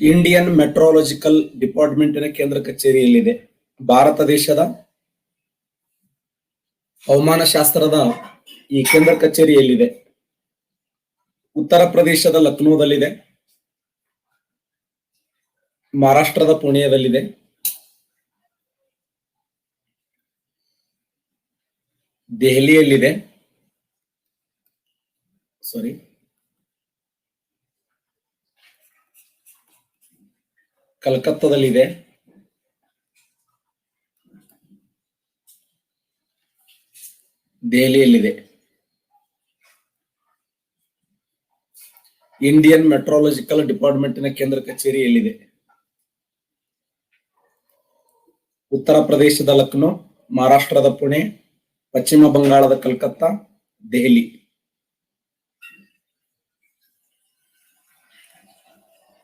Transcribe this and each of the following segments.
Indian metrological ಡಿಪಾರ್ಟ್ಮೆಂಟಿನ ಕೇಂದ್ರ ಕಚೇರಿ ಎಲ್ಲಿದೆ? ಭಾರತ ದೇಶದ ಹವಾಮಾನ ಶಾಸ್ತ್ರದ ಈ ಕೇಂದ್ರ ಕಚೇರಿ ಎಲ್ಲಿದೆ? ಉತ್ತರ ಪ್ರದೇಶದ ಲಕ್ನೋದಲ್ಲಿದೆ, ಮಹಾರಾಷ್ಟ್ರದ ಪುಣೆಯದಲ್ಲಿದೆ, ದೆಹಲಿಯಲ್ಲಿದೆ, ಕಲ್ಕತ್ತಾದಲ್ಲಿದೆ, ದೆಹಲಿಯಲ್ಲಿದೆ. ಇಂಡಿಯನ್ ಮೆಟ್ರಾಲಜಿಕಲ್ ಡಿಪಾರ್ಟ್ಮೆಂಟಿನ ಕೇಂದ್ರ ಕಚೇರಿ ಎಲ್ಲಿದೆ? ಉತ್ತರ ಪ್ರದೇಶದ ಲಕ್ನೋ, ಮಹಾರಾಷ್ಟ್ರದ ಪುಣೆ, ಪಶ್ಚಿಮ ಬಂಗಾಳದ ಕಲ್ಕತ್ತಾ, ದೆಹಲಿ.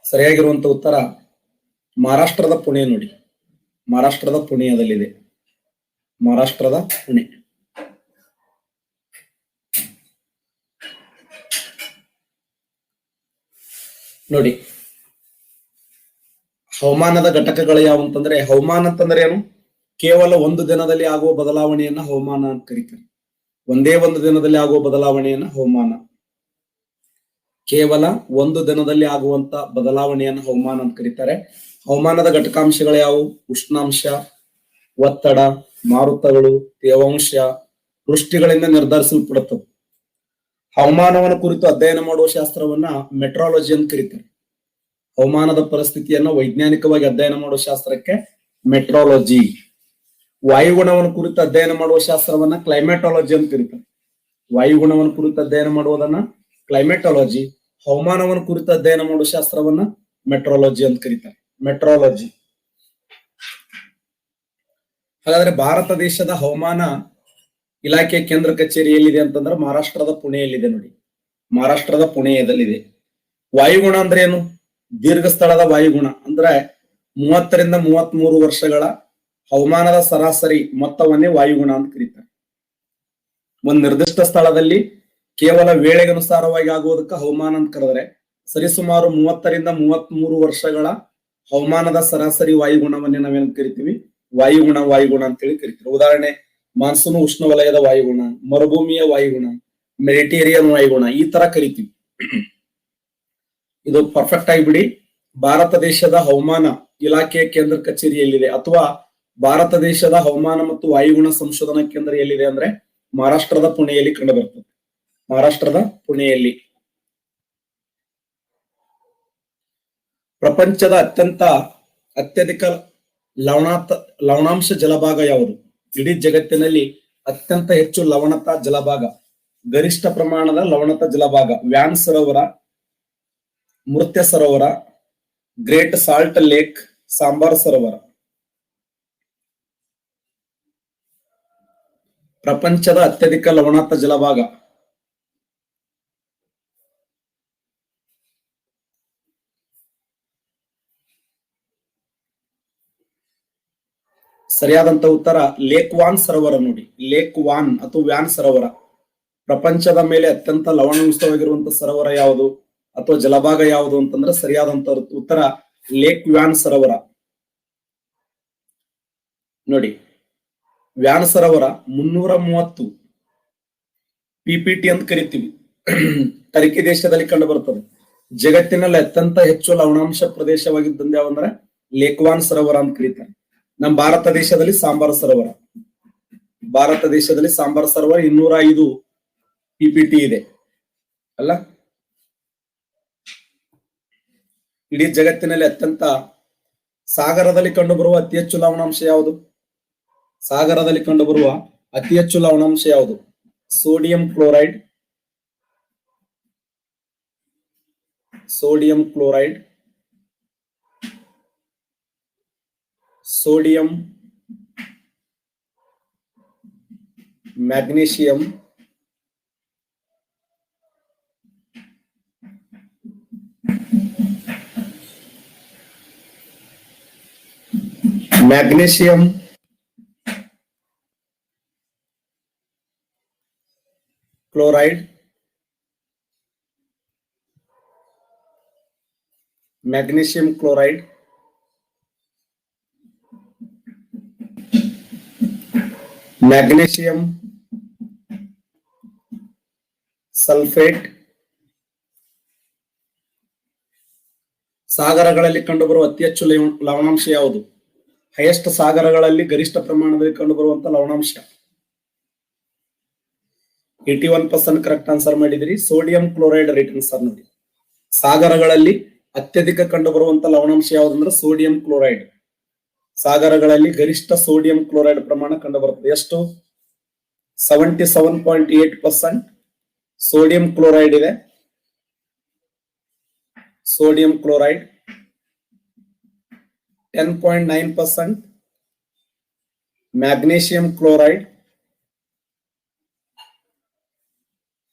ಸರಿಯಾಗಿರುವಂತ ಉತ್ತರ ಮಹಾರಾಷ್ಟ್ರದ ಪುಣೆ ನೋಡಿ. ಮಹಾರಾಷ್ಟ್ರದ ಪುಣೆಯದಲ್ಲಿದೆ. ಮಹಾರಾಷ್ಟ್ರದ ಪುಣೆ. ನೋಡಿ, ಹವಾಮಾನದ ಘಟಕಗಳು ಯಾವ ಅಂತಂದ್ರೆ, ಹವಾಮಾನ ಅಂತಂದ್ರೆ ಏನು? ಕೇವಲ ಒಂದು ದಿನದಲ್ಲಿ ಆಗುವ ಬದಲಾವಣೆಯನ್ನ ಹವಾಮಾನ ಅಂತ ಕರೀತಾರೆ. ಒಂದೇ ಒಂದು ದಿನದಲ್ಲಿ ಆಗುವ ಬದಲಾವಣೆಯನ್ನ ಹವಾಮಾನ. ಕೇವಲ ಒಂದು ದಿನದಲ್ಲಿ ಆಗುವಂತ ಬದಲಾವಣೆಯನ್ನು ಹವಾಮಾನ ಅಂತ ಕರೀತಾರೆ. ಹವಾಮಾನದ ಘಟಕಾಂಶಗಳು ಯಾವುವು? ಉಷ್ಣಾಂಶ, ಒತ್ತಡ, ಮಾರುತಗಳು, ತೇವಾಂಶ, ವೃಷ್ಟಿಗಳಿಂದ ನಿರ್ಧರಿಸಲ್ಪಡುತ್ತವೆ. ಹವಾಮಾನವನ್ನು ಕುರಿತು ಅಧ್ಯಯನ ಮಾಡುವ ಶಾಸ್ತ್ರವನ್ನ ಮೆಟ್ರಾಲಜಿ ಅಂತ ಕರೀತಾರೆ. ಹವಾಮಾನದ ಪರಿಸ್ಥಿತಿಯನ್ನ ವೈಜ್ಞಾನಿಕವಾಗಿ ಅಧ್ಯಯನ ಮಾಡುವ ಶಾಸ್ತ್ರಕ್ಕೆ ಮೆಟ್ರಾಲಜಿ. ವಾಯುಗುಣವನ್ನು ಕುರಿತು ಅಧ್ಯಯನ ಮಾಡುವ ಶಾಸ್ತ್ರವನ್ನ ಕ್ಲೈಮೆಟಾಲಜಿ ಅಂತ ಕರೀತಾರೆ. ವಾಯುಗುಣವನ್ನು ಕುರಿತು ಅಧ್ಯಯನ ಮಾಡುವುದನ್ನ ಕ್ಲೈಮೆಟಾಲಜಿ. ಹವಾಮಾನವನ್ನು ಕುರಿತು ಅಧ್ಯಯನ ಮಾಡುವ ಶಾಸ್ತ್ರವನ್ನ ಮೆಟ್ರಾಲಜಿ ಅಂತ ಕರೀತಾರೆ. ಮೆಟ್ರಾಲಜಿ. ಹಾಗಾದ್ರೆ ಭಾರತ ದೇಶದ ಹವಾಮಾನ ಇಲಾಖೆಯ ಕೇಂದ್ರ ಕಚೇರಿ ಎಲ್ಲಿದೆ ಅಂತಂದ್ರೆ ಮಹಾರಾಷ್ಟ್ರದ ಪುಣೆಯಲ್ಲಿದೆ ನೋಡಿ. ಮಹಾರಾಷ್ಟ್ರದ ಪುಣೆಯದಲ್ಲಿದೆ. ವಾಯುಗುಣ ಅಂದ್ರೆ ಏನು? ದೀರ್ಘ ಸ್ಥಳದ ವಾಯುಗುಣ ಅಂದ್ರೆ 30 ರಿಂದ 33 ವರ್ಷಗಳ ಹವಾಮಾನದ ಸರಾಸರಿ ಮೊತ್ತವನ್ನೇ ವಾಯುಗುಣ ಅಂತ ಕರೀತಾರೆ. ಒಂದು ನಿರ್ದಿಷ್ಟ ಸ್ಥಳದಲ್ಲಿ ಕೇವಲ ವೇಳೆಗನುಸಾರವಾಗಿ ಆಗುವುದಕ್ಕೆ ಹವಾಮಾನ ಅಂತ ಕರೆದರೆ, ಸರಿಸುಮಾರು 30 ರಿಂದ 33 ವರ್ಷಗಳ ಹವಾಮಾನದ ಸರಾಸರಿ ವಾಯುಗುಣವನ್ನೇ ನಾವೇನ್ ಕರಿತೀವಿ? ವಾಯುಗುಣ. ವಾಯುಗುಣ ಅಂತೇಳಿ ಕರಿತೀವಿ. ಉದಾಹರಣೆ, ಮಾನ್ಸೂನ್ ಉಷ್ಣವಲಯದ ವಾಯುಗುಣ, ಮರುಭೂಮಿಯ ವಾಯುಗುಣ, ಮೆಡಿಟೇರಿಯನ್ ವಾಯುಗುಣ, ಈ ತರ ಕರಿತೀವಿ. ಇದು ಪರ್ಫೆಕ್ಟ್ ಆಗಿ ಬಿಡಿ. ಭಾರತ ದೇಶದ ಹವಾಮಾನ ಇಲಾಖೆಯ ಕೇಂದ್ರ ಕಚೇರಿ ಎಲ್ಲಿದೆ, ಅಥವಾ ಭಾರತ ದೇಶದ ಹವಾಮಾನ ಮತ್ತು ವಾಯುಗುಣ ಸಂಶೋಧನಾ ಕೇಂದ್ರ ಎಲ್ಲಿದೆ ಅಂದ್ರೆ ಮಹಾರಾಷ್ಟ್ರದ ಪುಣೆಯಲ್ಲಿ ಕಂಡು ಬರ್ತದೆ. ಮಹಾರಾಷ್ಟ್ರದ ಪುಣೆಯಲ್ಲಿ. ಪ್ರಪಂಚದ ಅತ್ಯಧಿಕ ಲವಣಾಂಶ ಜಲಭಾಗ ಯಾವುದು? ಇಡೀ ಜಗತ್ತಿನಲ್ಲಿ ಅತ್ಯಂತ ಹೆಚ್ಚು ಲವಣತಾ ಜಲಭಾಗ, ಗರಿಷ್ಠ ಪ್ರಮಾಣದ ಲವಣತಾ ಜಲಭಾಗ ವ್ಯಾನ್ ಸರೋವರ, ಮೃತ್ಯ ಸರೋವರ, ಗ್ರೇಟ್ ಸಾಲ್ಟ್ ಲೇಕ್, ಸಾಂಬಾರ್ ಸರೋವರ. ಪ್ರಪಂಚದ ಅತ್ಯಧಿಕ ಲವಣತಾ ಜಲಭಾಗ ಸರಿಯಾದಂತ ಉತ್ತರ ಲೇಕ್ ವಾನ್ ಸರೋವರ ನೋಡಿ. ಲೇಕ್ ವಾನ್ ಅಥವಾ ವ್ಯಾನ್ ಸರೋವರ. ಪ್ರಪಂಚದ ಮೇಲೆ ಅತ್ಯಂತ ಲವಣಾಂಶವಾಗಿರುವಂತಹ ಸರೋವರ ಯಾವುದು ಅಥವಾ ಜಲಭಾಗ ಯಾವುದು ಅಂತಂದ್ರೆ ಸರಿಯಾದಂತ ಉತ್ತರ ಲೇಕ್ ವ್ಯಾನ್ ಸರೋವರ ನೋಡಿ. ವ್ಯಾನ್ ಸರೋವರ 330 ಪಿಪಿಟಿ ಅಂತ ಕರಿತೀವಿ. ಟರ್ಕಿ ದೇಶದಲ್ಲಿ ಕಂಡು ಬರ್ತದೆ. ಜಗತ್ತಿನಲ್ಲಿ ಅತ್ಯಂತ ಹೆಚ್ಚು ಲವಣಾಂಶ ಪ್ರದೇಶವಾಗಿದ್ದಂತ ಯಾವಂದ್ರೆ ಲೇಕ್ ವಾನ್ ಸರೋವರ ಅಂತ ಕರೀತಾರೆ. ನಮ್ಮ ಭಾರತ ದೇಶದಲ್ಲಿ ಸಾಂಬಾರ್ ಸರೋವರ. ಭಾರತ ದೇಶದಲ್ಲಿ ಸಾಂಬಾರ್ ಸರೋವರ 205 ಪಿಪಿಟಿ ಇದೆ ಅಲ್ಲ. ಇಡೀ ಜಗತ್ತಿನಲ್ಲಿ ಅತ್ಯಂತ ಸಾಗರದಲ್ಲಿ ಕಂಡುಬರುವ ಅತಿ ಹೆಚ್ಚು ಲವಣಾಂಶ ಯಾವುದು? ಸಾಗರದಲ್ಲಿ ಕಂಡುಬರುವ ಅತಿ ಹೆಚ್ಚು ಲವಣಾಂಶ ಯಾವುದು? Sodium chloride, sodium chloride, sodium, magnesium, chloride, magnesium chloride, magnesium sulphate. ಸಾಗರಗಳಲ್ಲಿ ಕಂಡುಬರುವ ಅತಿ ಹೆಚ್ಚು ಲವಣಾಂಶ ಯಾವುದು? ಹೈಯೆಸ್ಟ್ ಸಾಗರಗಳಲ್ಲಿ ಗರಿಷ್ಠ ಪ್ರಮಾಣದಲ್ಲಿ ಕಂಡುಬರುವಂತ ಲವಣಾಂಶ. 81% ಕರೆಕ್ಟ್ ಆನ್ಸರ್ ಮಾಡಿದಿರಿ. ಸೋಡಿಯಂ ಕ್ಲೋರೈಡ್ ರೈಟ್ ಆನ್ಸರ್ ನೋಡಿ. ಸಾಗರಗಳಲ್ಲಿ ಅತ್ಯಧಿಕ ಕಂಡುಬರುವಂತ ಲವಣಾಂಶ ಯಾವುದಂದ್ರೆ ಸೋಡಿಯಂ ಕ್ಲೋರೈಡ್. ಸಾಗರಗಳಲ್ಲಿ ಗರಿಷ್ಠ ಸೋಡಿಯಂ ಕ್ಲೋರೈಡ್ ಪ್ರಮಾಣ ಕಂಡುಬರುತ್ತದೆ. ಎಷ್ಟು? 77.8% ಸೋಡಿಯಂ ಕ್ಲೋರೈಡ್ ಇದೆ. Sodium chloride 10.9% magnesium chloride,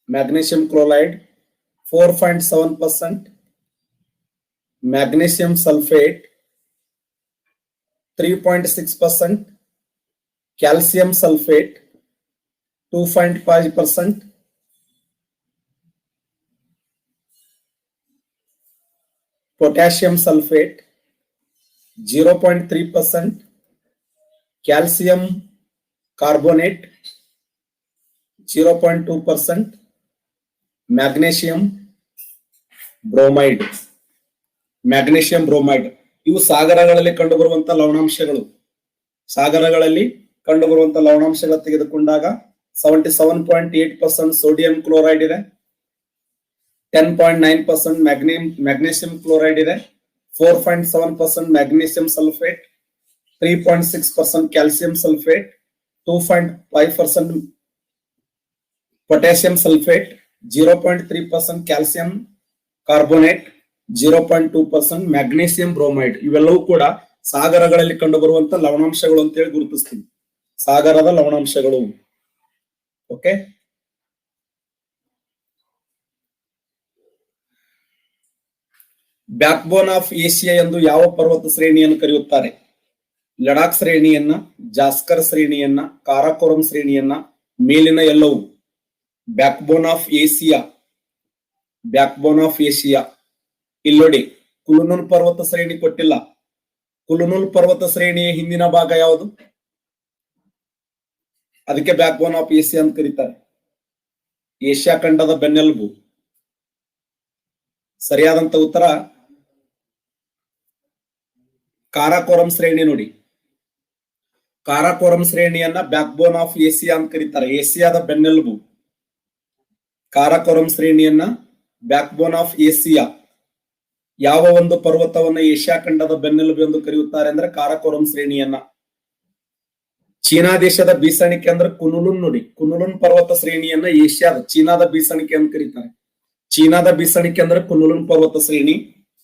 magnesium chloride 4.7%, magnesium sulphate 3.6%, calcium sulphate 2.5%, potassium sulfate 0.3%, calcium carbonate 0.2%, magnesium bromide. Magnesium bromide ಇವು ಸಾಗರಗಳಲ್ಲಿ ಕಂಡುಬರುವಂತ ಲವಣಾಂಶಗಳು. ಸಾಗರಗಳಲ್ಲಿ ಕಂಡುಬರುವಂತ ಲವಣಾಂಶಗಳು ತೆಗೆದುಕೊಂಡಾಗ 77.8% ಸೋಡಿಯಂ ಕ್ಲೋರೈಡ್ ಇದೆ, 10.9% ಮ್ಯಾಗ್ನೀಷಿಯಂ ಕ್ಲೋರೈಡ್ ಇದೆ, 4.7% magnesium sulphate, 3.6% calcium sulphate, 2.5% potassium sulfate, 0.3% calcium carbonate, 0.2% magnesium bromide. ಇವೆಲ್ಲವೂ ಕೂಡ ಸಾಗರಗಳಲ್ಲಿ ಕಂಡುಬರುವಂತ ಲವಣಾಂಶಗಳು ಅಂತ ಹೇಳಿ ಗುರುತಿಸ್ತೀವಿ. ಸಾಗರದ ಲವಣಾಂಶಗಳು. Okay, back bone of Asia ಎಂದು ಯಾವ ಪರ್ವತ ಶ್ರೇಣಿಯನ್ನು ಕರೆಯುತ್ತಾರೆ? ಲಡಾಖ್ ಶ್ರೇಣಿಯನ್ನ, ಜಾಸ್ಕರ್ ಶ್ರೇಣಿಯನ್ನ, ಕಾರಾಕೋರಂ ಶ್ರೇಣಿಯನ್ನ, ಮೇಲಿನ ಎಲ್ಲವೂ. Back bone of Asia, back bone of Asia ಇಲ್ಲಿ ನೋಡಿ, ಕುಲುನುಲ್ ಪರ್ವತ ಶ್ರೇಣಿ ಕೊಟ್ಟಿಲ್ಲ. ಕುಲುನುಲ್ ಪರ್ವತ ಶ್ರೇಣಿಯ ಹಿಂದಿನ ಭಾಗ ಯಾವುದು? ಅದಕ್ಕೆ ಬ್ಯಾಕ್ ಬೋನ್ ಆಫ್ ಏಷಿಯಾ ಅಂತ ಕರೀತಾರೆ. ಏಷ್ಯಾ ಖಂಡದ ಬೆನ್ನೆಲುಬು. ಸರಿಯಾದಂತ ಉತ್ತರ ಕಾರಾಕೋರಂ ಶ್ರೇಣಿ ನೋಡಿ. ಕಾರಾಕೋರಂ ಶ್ರೇಣಿಯನ್ನ ಬ್ಯಾಕ್ ಬೋನ್ ಆಫ್ ಏಷಿಯಾ ಅಂತ ಕರೀತಾರೆ. ಏಷ್ಯಾದ ಬೆನ್ನೆಲುಬು. ಕಾರಾಕೋರಂ ಶ್ರೇಣಿಯನ್ನ ಬ್ಯಾಕ್ ಬೋನ್ ಆಫ್ ಏಷಿಯಾ. ಯಾವ ಒಂದು ಪರ್ವತವನ್ನ ಏಷ್ಯಾ ಖಂಡದ ಬೆನ್ನೆಲುಬು ಎಂದು ಕರೆಯುತ್ತಾರೆ ಅಂದ್ರೆ ಕಾರಾಕೋರಂ ಶ್ರೇಣಿಯನ್ನ. ಚೀನಾ ದೇಶದ ಬೀಸಣಿಕೆ ಅಂದ್ರೆ ಕುನುಲುನ್ ನೋಡಿ. ಕುನುಲುನ್ ಪರ್ವತ ಶ್ರೇಣಿಯನ್ನ ಏಷ್ಯಾದ, ಚೀನಾದ ಬೀಸಣಿಕೆ ಅಂತ ಕರೀತಾರೆ. ಚೀನಾದ ಬೀಸಣಿಕೆ ಅಂದ್ರೆ ಕುನುಲುನ್ ಪರ್ವತ ಶ್ರೇಣಿ.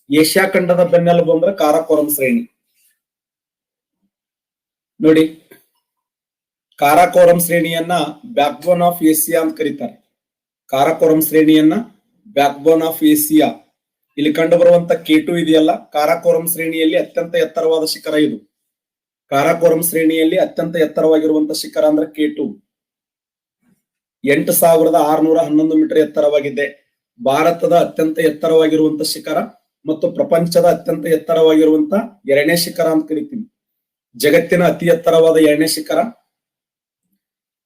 ಏಷ್ಯಾ ಖಂಡದ ಬೆನ್ನೆಲುಬು ಅಂದ್ರೆ ಕಾರಾಕೋರಂ ಶ್ರೇಣಿ ನೋಡಿ. ಕಾರಾಕೋರಂ ಶ್ರೇಣಿಯನ್ನ ಬ್ಯಾಕ್ ಬೋನ್ ಆಫ್ ಏಷಿಯಾ ಅಂತ ಕರೀತಾರೆ. ಕಾರಾಕೋರಂ ಶ್ರೇಣಿಯನ್ನ ಬ್ಯಾಕ್ ಬೋನ್ ಆಫ್ ಏಷಿಯಾ. ಇಲ್ಲಿ ಕಂಡು ಬರುವಂತ K2 ಇದೆಯಲ್ಲ, ಕಾರಾಕೋರಂ ಶ್ರೇಣಿಯಲ್ಲಿ ಅತ್ಯಂತ ಎತ್ತರವಾದ ಶಿಖರ ಇದು. ಕಾರಾಕೋರಂ ಶ್ರೇಣಿಯಲ್ಲಿ ಅತ್ಯಂತ ಎತ್ತರವಾಗಿರುವಂತ ಶಿಖರ ಅಂದ್ರೆ K2. 8611 ಮೀಟರ್ ಎತ್ತರವಾಗಿದೆ. ಭಾರತದ ಅತ್ಯಂತ ಎತ್ತರವಾಗಿರುವಂತ ಶಿಖರ ಮತ್ತು ಪ್ರಪಂಚದ ಅತ್ಯಂತ ಎತ್ತರವಾಗಿರುವಂತ ಎರಡನೇ ಶಿಖರ ಅಂತ ಕರಿತೀವಿ. ಜಗತ್ತಿನ ಅತಿ ಎತ್ತರವಾದ ಎರಡನೇ ಶಿಖರ,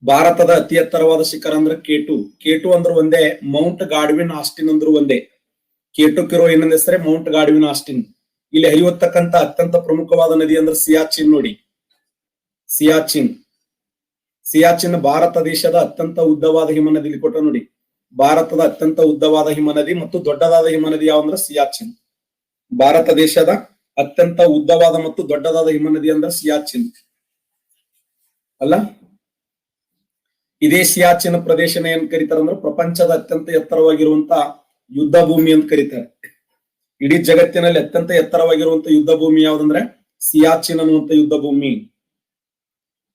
ಭಾರತದ ಅತಿ ಎತ್ತರವಾದ ಶಿಖರ ಅಂದ್ರೆ K2. K2 ಅಂದ್ರೆ ಒಂದೇ, ಮೌಂಟ್ ಗಾಡ್ವಿನ್ ಆಸ್ಟಿನ್ ಅಂದ್ರು ಒಂದೇ. K2 ಕಿರೋ ಇನ್ನೊಂದು ಹೆಸರೇ ಮೌಂಟ್ ಗಾಡ್ವಿನ್ ಆಸ್ಟಿನ್. ಇಲ್ಲಿ ಹರಿಯತಕ್ಕಂತ ಅತ್ಯಂತ ಪ್ರಮುಖವಾದ ನದಿ ಅಂದ್ರೆ ಸಿಯಾಚಿನ್ ನೋಡಿ. ಸಿಯಾಚಿನ್. ಸಿಯಾಚಿನ್ ಭಾರತ ದೇಶದ ಅತ್ಯಂತ ಉದ್ದವಾದ ಹಿಮನದಿ. ಇಲ್ಲಿ ಕೊಟ್ಟ ನೋಡಿ, ಭಾರತದ ಅತ್ಯಂತ ಉದ್ದವಾದ ಹಿಮನದಿ ಮತ್ತು ದೊಡ್ಡದಾದ ಹಿಮನದಿ ಯಾವಂದ್ರೆ ಸಿಯಾಚಿನ್. ಭಾರತ ದೇಶದ ಅತ್ಯಂತ ಉದ್ದವಾದ ಮತ್ತು ದೊಡ್ಡದಾದ ಹಿಮನದಿ ಅಂದ್ರೆ ಸಿಯಾಚಿನ್ ಅಲ್ಲ. ಇದೇ ಸಿಯಾಚಿನ್ ಪ್ರದೇಶನ ಏನ್ ಕರೀತಾರೆ ಅಂದ್ರೆ ಪ್ರಪಂಚದ ಅತ್ಯಂತ ಎತ್ತರವಾಗಿರುವಂತ ಯುದ್ಧ ಭೂಮಿ ಅಂತ ಕರೀತಾರೆ. ಇಡೀ ಜಗತ್ತಿನಲ್ಲಿ ಅತ್ಯಂತ ಎತ್ತರವಾಗಿರುವಂತ ಯುದ್ಧ ಭೂಮಿ ಯಾವ್ದಂದ್ರೆ ಸಿಯಾಚಿನ್ ಅನ್ನುವಂತ ಯುದ್ಧ ಭೂಮಿ.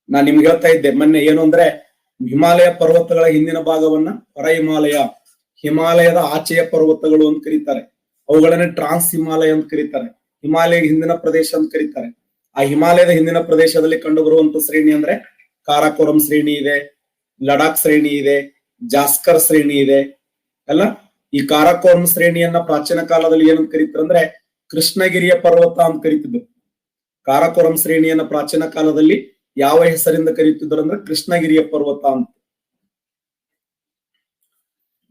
ನಾನ್ ನಿಮ್ಗೆ ಹೇಳ್ತಾ ಇದ್ದೆ ಮೊನ್ನೆ ಏನು ಅಂದ್ರೆ, ಹಿಮಾಲಯ ಪರ್ವತಗಳ ಹಿಂದಿನ ಭಾಗವನ್ನ ಹೊರ ಹಿಮಾಲಯ, ಹಿಮಾಲಯದ ಆಚೆಯ ಪರ್ವತಗಳು ಅಂತ ಕರೀತಾರೆ. ಅವುಗಳನ್ನ ಟ್ರಾನ್ಸ್ ಹಿಮಾಲಯ ಅಂತ ಕರೀತಾರೆ. ಹಿಮಾಲಯ ಹಿಂದಿನ ಪ್ರದೇಶ ಅಂತ ಕರೀತಾರೆ. ಆ ಹಿಮಾಲಯದ ಹಿಂದಿನ ಪ್ರದೇಶದಲ್ಲಿ ಕಂಡು ಬರುವಂತ ಶ್ರೇಣಿ ಅಂದ್ರೆ ಕಾರಾಕೋರಂ ಶ್ರೇಣಿ ಇದೆ, ಲಡಾಖ್ ಶ್ರೇಣಿ ಇದೆ, ಜಾಸ್ಕರ್ ಶ್ರೇಣಿ ಇದೆ ಅಲ್ಲ. ಈ ಕಾರಾಕೋರಂ ಶ್ರೇಣಿಯನ್ನ ಪ್ರಾಚೀನ ಕಾಲದಲ್ಲಿ ಏನಂತ ಕರೀತಾರೆ ಅಂದ್ರೆ ಕೃಷ್ಣಗಿರಿಯ ಪರ್ವತ ಅಂತ ಕರೀತಿದ್ರು. ಕಾರಾಕೋರಂ ಶ್ರೇಣಿಯನ್ನ ಪ್ರಾಚೀನ ಕಾಲದಲ್ಲಿ ಯಾವ ಹೆಸರಿಂದ ಕರೀತಿದ್ರು ಅಂದ್ರೆ ಕೃಷ್ಣಗಿರಿಯ ಪರ್ವತ ಅಂತ.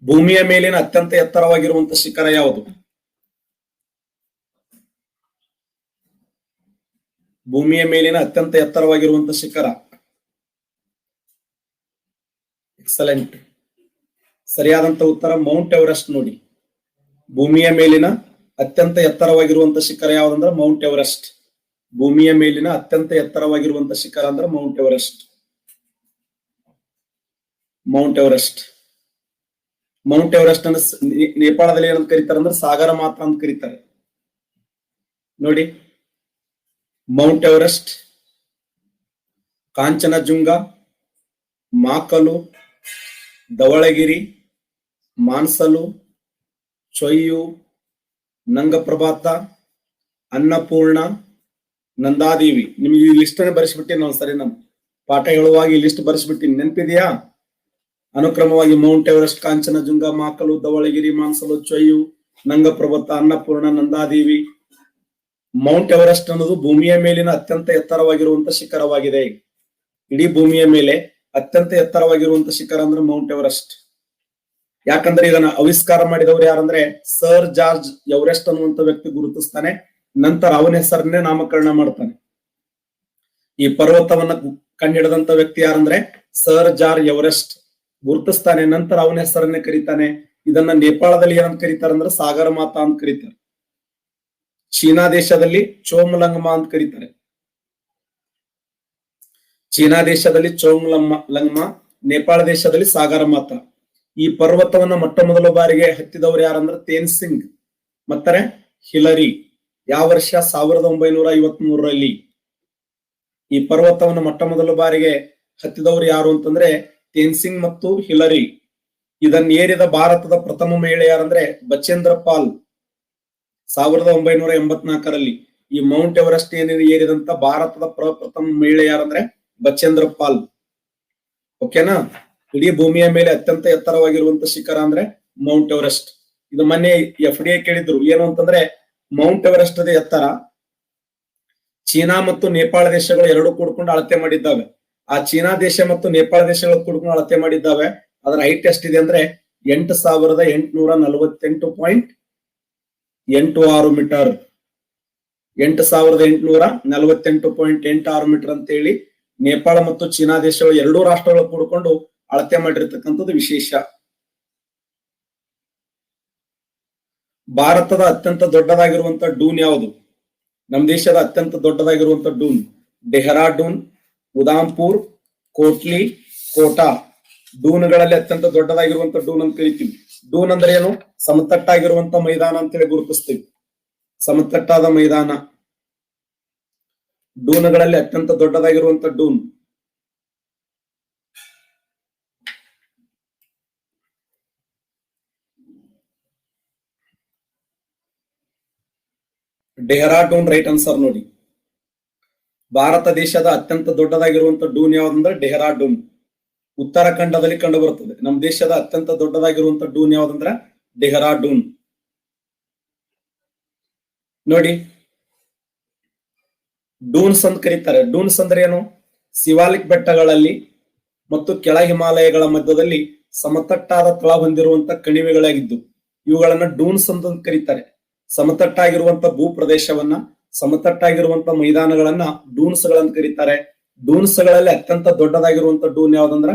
ಭೂಮಿಯ ಮೇಲಿನ ಅತ್ಯಂತ ಎತ್ತರವಾಗಿರುವಂತ ಶಿಖರ ಯಾವುದು? ಭೂಮಿಯ ಮೇಲಿನ ಅತ್ಯಂತ ಎತ್ತರವಾಗಿರುವಂತ ಶಿಖರ. ಎಕ್ಸಲೆಂಟ್. ಸರಿಯಾದಂತ ಉತ್ತರ ಮೌಂಟ್ ಎವರೆಸ್ಟ್ ನೋಡಿ. ಭೂಮಿಯ ಮೇಲಿನ ಅತ್ಯಂತ ಎತ್ತರವಾಗಿರುವಂತ ಶಿಖರ ಯಾವ್ದಂದ್ರೆ ಮೌಂಟ್ ಎವರೆಸ್ಟ್. ಭೂಮಿಯ ಮೇಲಿನ ಅತ್ಯಂತ ಎತ್ತರವಾಗಿರುವಂತ ಶಿಖರ ಅಂದ್ರೆ Mount Everest. Mount Everest. Mount Everest ಅನ್ನು ನೇಪಾಳದಲ್ಲಿ ಏನಂತ ಕರೀತಾರೆ ಅಂದ್ರೆ ಸಾಗರ ಮಾತಾ ಅಂತ ಕರೀತಾರೆ ನೋಡಿ. Mount Everest, Kanchenjunga, ಮಾಕಲು, Dhavalagiri, ಮಾನ್ಸಲು, ಚೊಯ್ಯು, ನಂಗಪ್ರಭಾತ, Annapurna, Nanda Devi. ನಿಮಗೆ ಈ ಲಿಸ್ಟ್ ಅನ್ನು ಬರೆಸ್ಬಿಟ್ಟಿನಿ ನಾವು. ಸರಿ, ನಮ್ಮ ಪಾಠ ಹೇಳುವಾಗ ಈ ಲಿಸ್ಟ್ ಬರೆಸ್ಬಿಟ್ಟಿನಿ, ನೆನಪಿದೆಯಾ? ಅನುಕ್ರಮವಾಗಿ Mount Everest, Kanchenjunga, ಮಾಕಲು, Dhavalagiri, ಮಾನ್ಸಲು, ಚೊಯ್ಯು, ನಂಗಪ್ರಭಾತ, Annapurna, Nanda Devi. Mount Everest ಅನ್ನೋದು ಭೂಮಿಯ ಮೇಲಿನ ಅತ್ಯಂತ ಎತ್ತರವಾಗಿರುವಂತ ಶಿಖರವಾಗಿದೆ. ಇಡೀ ಭೂಮಿಯ ಮೇಲೆ ಅತ್ಯಂತ ಎತ್ತರವಾಗಿರುವಂತ ಶಿಖರ ಅಂದ್ರೆ ಮೌಂಟ್ ಎವರೆಸ್ಟ್. ಯಾಕಂದ್ರೆ ಇದನ್ನ ಆವಿಷ್ಕಾರ ಮಾಡಿದವರು ಯಾರಂದ್ರೆ ಸರ್ ಜಾರ್ಜ್ ಎವರೆಸ್ಟ್ ಅನ್ನುವಂತ ವ್ಯಕ್ತಿ ಗುರುತಿಸ್ತಾನೆ. ನಂತರ ಅವನ ಹೆಸರನ್ನೇ ನಾಮಕರಣ ಮಾಡ್ತಾನೆ. ಈ ಪರ್ವತವನ್ನ ಕಂಡಿಡಿದಂತ ವ್ಯಕ್ತಿ ಯಾರಂದ್ರೆ ಸರ್ ಜಾರ್ಜ್ ಎವರೆಸ್ಟ್ ಗುರುತಿಸ್ತಾನೆ. ನಂತರ ಅವನ ಹೆಸರನ್ನೇ ಕರೀತಾನೆ. ಇದನ್ನ ನೇಪಾಳದಲ್ಲಿ ಏನಂತ ಕರೀತಾರೆ ಅಂದ್ರೆ ಸಾಗರ ಮಾತಾ ಅಂತ ಕರೀತಾರೆ. ಚೀನಾ ದೇಶದಲ್ಲಿ ಚೋಮ್ಲಂಗ್ಮಾ ಅಂತ ಕರೀತಾರೆ. ಚೀನಾ ದೇಶದಲ್ಲಿ ಚೋಮ್ಲಂಗ್ಮಾ, ನೇಪಾಳ ದೇಶದಲ್ಲಿ ಸಾಗರ ಮಾತಾ. ಈ ಪರ್ವತವನ್ನ ಮೊಟ್ಟ ಮೊದಲ ಬಾರಿಗೆ ಹತ್ತಿದವರು ಯಾರಂದ್ರೆ ತೇನ್ಸಿಂಗ್ ಮತ್ತೆ ಹಿಲರಿ. ಯಾವ ವರ್ಷ? 1953ರಲ್ಲಿ. ಈ ಪರ್ವತವನ್ನ ಮೊಟ್ಟ ಮೊದಲ ಬಾರಿಗೆ ಹತ್ತಿದವರು ಯಾರು ಅಂತಂದ್ರೆ ತೇನ್ಸಿಂಗ್ ಮತ್ತು ಹಿಲರಿ. ಇದನ್ನ ಏರಿದ ಭಾರತದ ಪ್ರಥಮ ಮಹಿಳೆ ಯಾರಂದ್ರೆ ಬಚೇಂದ್ರ ಪಾಲ್ 1984ರಲ್ಲಿ. ಈ ಮೌಂಟ್ ಎವರೆಸ್ಟ್ ಏರಿದಂತ ಭಾರತದ ಪ್ರಥಮ ಮಹಿಳೆ ಯಾರಂದ್ರೆ ಬಚೇಂದ್ರ ಪಾಲ್. ಓಕೆನಾ? ಇಡೀ ಭೂಮಿಯ ಮೇಲೆ ಅತ್ಯಂತ ಎತ್ತರವಾಗಿರುವಂತ ಶಿಖರ ಅಂದ್ರೆ ಮೌಂಟ್ ಎವರೆಸ್ಟ್. ಇದು ಮೊನ್ನೆ FDA ಕೇಳಿದ್ರು ಏನು ಅಂತಂದ್ರೆ ಮೌಂಟ್ ಎವರೆಸ್ಟ್ ಎತ್ತರ ಚೀನಾ ಮತ್ತು ನೇಪಾಳ ದೇಶಗಳು ಎರಡು ಕೂಡ್ಕೊಂಡು ಅಳತೆ ಮಾಡಿದ್ದಾವೆ. ಆ ಚೀನಾ ದೇಶ ಮತ್ತು ನೇಪಾಳ ದೇಶಗಳು ಕೂಡ್ಕೊಂಡು ಅಳತೆ ಮಾಡಿದ್ದಾವೆ. ಅದರ ಹೈಟ್ ಎಷ್ಟಿದೆ ಅಂದ್ರೆ 8,848.86 ಮೀಟರ್. 8,848.86 ಮೀಟರ್ ಅಂತ ಹೇಳಿ ನೇಪಾಳ ಮತ್ತು ಚೀನಾ ದೇಶಗಳು ಎರಡೂ ರಾಷ್ಟ್ರಗಳು ಕೂಡಿಕೊಂಡು ಅಳತೆ ಮಾಡಿರ್ತಕ್ಕಂಥದ್ದು ವಿಶೇಷ. ಭಾರತದ ಅತ್ಯಂತ ದೊಡ್ಡದಾಗಿರುವಂತ ಡೂನ್ ಯಾವುದು? ನಮ್ಮ ದೇಶದ ಅತ್ಯಂತ ದೊಡ್ಡದಾಗಿರುವಂತ ಡೂನ್ ಡೆಹ್ರಾಡೂನ್, ಉದಾಂಪುರ್, ಕೋಟ್ಲಿ, ಕೋಟಾ. ಡೂನ್ಗಳಲ್ಲಿ ಅತ್ಯಂತ ದೊಡ್ಡದಾಗಿರುವಂತ ಡೂನ್ ಅಂತ ಕರಿತೀವಿ. ಡೂನ್ ಅಂದ್ರೆ ಏನು? ಸಮತಟ್ಟಾಗಿರುವಂತ ಮೈದಾನ ಅಂತೇಳಿ ಗುರುತಿಸ್ತೀವಿ. ಸಮತಟ್ಟಾದ ಮೈದಾನ. ಡೂನ್ಗಳಲ್ಲಿ ಅತ್ಯಂತ ದೊಡ್ಡದಾಗಿರುವಂತ ಡೂನ್ ಡೆಹ್ರಾಡೂನ್. ರೈಟ್ ಆನ್ಸರ್ ನೋಡಿ. ಭಾರತ ದೇಶದ ಅತ್ಯಂತ ದೊಡ್ಡದಾಗಿರುವಂತ ಡೂನ್ ಯಾವ್ದಂದ್ರೆ ಡೆಹ್ರಾಡೂನ್. ಉತ್ತರಾಖಂಡದಲ್ಲಿ ಕಂಡು ಬರುತ್ತದೆ. ನಮ್ಮ ದೇಶದ ಅತ್ಯಂತ ದೊಡ್ಡದಾಗಿರುವಂತ ಡೂನ್ ಯಾವ್ದಂದ್ರೆ ಡೆಹ್ರಾಡೂನ್ ನೋಡಿ. ಡೂನ್ಸ್ ಅಂತ ಕರೀತಾರೆ. ಡೂನ್ಸ್ ಅಂದ್ರೆ ಏನು? ಶಿವಾಲಿಕ್ ಬೆಟ್ಟಗಳಲ್ಲಿ ಮತ್ತು ಕೆಳ ಹಿಮಾಲಯಗಳ ಮಧ್ಯದಲ್ಲಿ ಸಮತಟ್ಟಾದ ತಳ ಹೊಂದಿರುವಂತ ಕಣಿವೆಗಳಾಗಿದ್ದು ಇವುಗಳನ್ನ ಡೂನ್ಸ್ ಅಂತ ಕರೀತಾರೆ. ಸಮತಟ್ಟಾಗಿರುವಂತ ಭೂ ಪ್ರದೇಶವನ್ನ, ಸಮತಟ್ಟಾಗಿರುವಂತ ಮೈದಾನಗಳನ್ನ ಡೂನ್ಸ್ ಗಳಂತ ಕರೀತಾರೆ. ಡೂನ್ಸ್ ಗಳಲ್ಲಿ ಅತ್ಯಂತ ದೊಡ್ಡದಾಗಿರುವಂತ ಡೂನ್ ಯಾವ್ದಂದ್ರ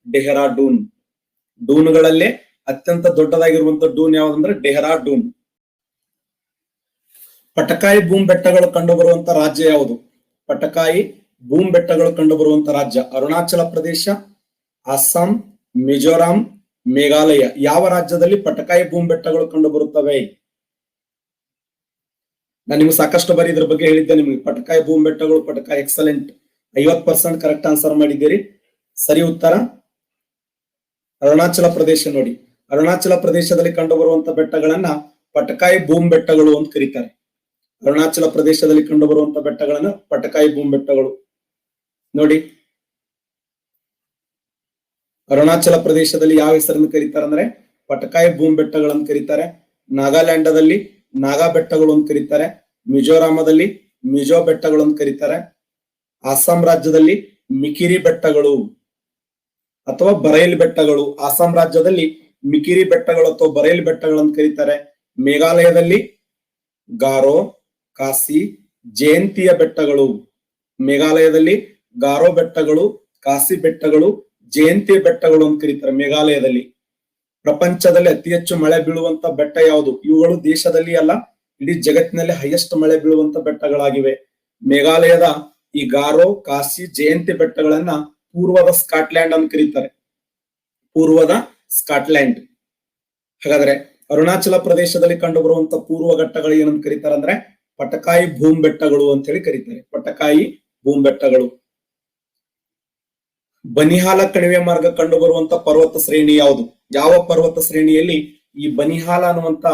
ಡೆಹ್ರಾಡೂನ್. ಡೂನ್ಗಳಲ್ಲಿ ಅತ್ಯಂತ ದೊಡ್ಡದಾಗಿರುವಂತ ಡೂನ್ ಯಾವ್ದಂದ್ರೆ ಡೆಹ್ರಾಡೂನ್. ಪಟಕಾಯಿ ಬೂಮ್ ಬೆಟ್ಟಗಳು ಕಂಡು ಬರುವಂತ ರಾಜ್ಯ ಯಾವುದು? ಪಟಕಾಯಿ ಬೂಮ್ ಬೆಟ್ಟಗಳು ಕಂಡು ಬರುವಂತ ರಾಜ್ಯ ಅರುಣಾಚಲ ಪ್ರದೇಶ, ಅಸ್ಸಾಂ, ಮಿಜೋರಾಂ, ಮೇಘಾಲಯ. ಯಾವ ರಾಜ್ಯದಲ್ಲಿ ಪಟಕಾಯಿ ಬೂಮ್ ಬೆಟ್ಟಗಳು ಕಂಡು ಬರುತ್ತವೆ? ನಾನು ನಿಮ್ಗೆ ಸಾಕಷ್ಟು ಬಾರಿ ಇದ್ರ ಬಗ್ಗೆ ಹೇಳಿದ್ದೆ ನಿಮ್ಗೆ. ಪಟಕಾಯಿ ಬೂಮ್ ಬೆಟ್ಟಗಳು, ಪಟಕಾಯಿ. ಎಕ್ಸಲೆಂಟ್. 50% ಕರೆಕ್ಟ್ ಆನ್ಸರ್ ಮಾಡಿದ್ದೀರಿ. ಸರಿ ಉತ್ತರ ಅರುಣಾಚಲ ಪ್ರದೇಶ ನೋಡಿ. ಅರುಣಾಚಲ ಪ್ರದೇಶದಲ್ಲಿ ಕಂಡು ಬರುವಂತ ಬೆಟ್ಟಗಳನ್ನ ಪಟಕಾಯಿ ಬೂಮ್ ಬೆಟ್ಟಗಳು ಅಂತ ಕರೀತಾರೆ. ಅರುಣಾಚಲ ಪ್ರದೇಶದಲ್ಲಿ ಕಂಡು ಬರುವಂತ ಬೆಟ್ಟಗಳನ್ನ ಪಟಕಾಯಿ ಬೂಮ್ ಬೆಟ್ಟಗಳು ನೋಡಿ. ಅರುಣಾಚಲ ಪ್ರದೇಶದಲ್ಲಿ ಯಾವ ಹೆಸರನ್ನು ಕರೀತಾರೆ ಅಂದ್ರೆ ಪಟಕಾಯಿ ಬೂಮ್ ಬೆಟ್ಟಗಳನ್ನು ಕರೀತಾರೆ. ನಾಗಾಲ್ಯಾಂಡದಲ್ಲಿ ನಾಗಾ ಬೆಟ್ಟಗಳು ಅಂತ ಕರೀತಾರೆ. ಮಿಜೋರಾಮದಲ್ಲಿ ಮಿಜೋ ಬೆಟ್ಟಗಳು ಅಂತ ಕರೀತಾರೆ. ಅಸ್ಸಾಂ ರಾಜ್ಯದಲ್ಲಿ ಮಿಕಿರಿ ಬೆಟ್ಟಗಳು ಅಥವಾ ಬರೇಲಿ ಬೆಟ್ಟಗಳು, ಅಸ್ಸಾಂ ರಾಜ್ಯದಲ್ಲಿ ಮಿಕಿರಿ ಬೆಟ್ಟಗಳು ಅಥವಾ ಬರೇಲಿ ಬೆಟ್ಟಗಳು ಅಂತ ಕರೀತಾರೆ. ಮೇಘಾಲಯದಲ್ಲಿ ಗಾರೋ, ಕಾಸಿ, ಜಯಂತಿಯ ಬೆಟ್ಟಗಳು. ಮೇಘಾಲಯದಲ್ಲಿ ಗಾರೋ ಬೆಟ್ಟಗಳು, ಕಾಸಿ ಬೆಟ್ಟಗಳು, ಜಯಂತಿಯ ಬೆಟ್ಟಗಳು ಅಂತ ಕರೀತಾರೆ ಮೇಘಾಲಯದಲ್ಲಿ. ಪ್ರಪಂಚದಲ್ಲಿ ಅತಿ ಹೆಚ್ಚು ಮಳೆ ಬೀಳುವಂತ ಬೆಟ್ಟ ಯಾವುದು? ಇವುಗಳು ದೇಶದಲ್ಲಿ ಅಲ್ಲ, ಇಡೀ ಜಗತ್ತಿನಲ್ಲಿ ಹೈಯೆಸ್ಟ್ ಮಳೆ ಬೀಳುವಂತ ಬೆಟ್ಟಗಳಾಗಿವೆ. ಮೇಘಾಲಯದ ಈ ಗಾರೋ, ಕಾಸಿ, ಜಯಂತಿ ಬೆಟ್ಟಗಳನ್ನ ಪೂರ್ವದ ಸ್ಕಾಟ್ಲ್ಯಾಂಡ್ ಅಂತ ಕರೀತಾರೆ. ಪೂರ್ವದ ಸ್ಕಾಟ್ಲ್ಯಾಂಡ್. ಹಾಗಾದ್ರೆ ಅರುಣಾಚಲ ಪ್ರದೇಶದಲ್ಲಿ ಕಂಡು ಬರುವಂತ ಪೂರ್ವ ಘಟ್ಟಗಳು ಏನಂತ ಕರೀತಾರೆ ಅಂದ್ರೆ ಪಟಕಾಯಿ ಭೂಮ್ ಬೆಟ್ಟಗಳು ಅಂತ ಹೇಳಿ ಕರೀತಾರೆ. ಪಟಕಾಯಿ ಭೂಮ್ ಬೆಟ್ಟಗಳು. ಬನಿಹಾಲ ಕಣಿವೆ ಮಾರ್ಗ ಕಂಡು ಬರುವಂತ ಪರ್ವತ ಶ್ರೇಣಿ ಯಾವುದು? ಯಾವ ಪರ್ವತ ಶ್ರೇಣಿಯಲ್ಲಿ ಈ ಬನಿಹಾಲ ಅನ್ನುವಂತ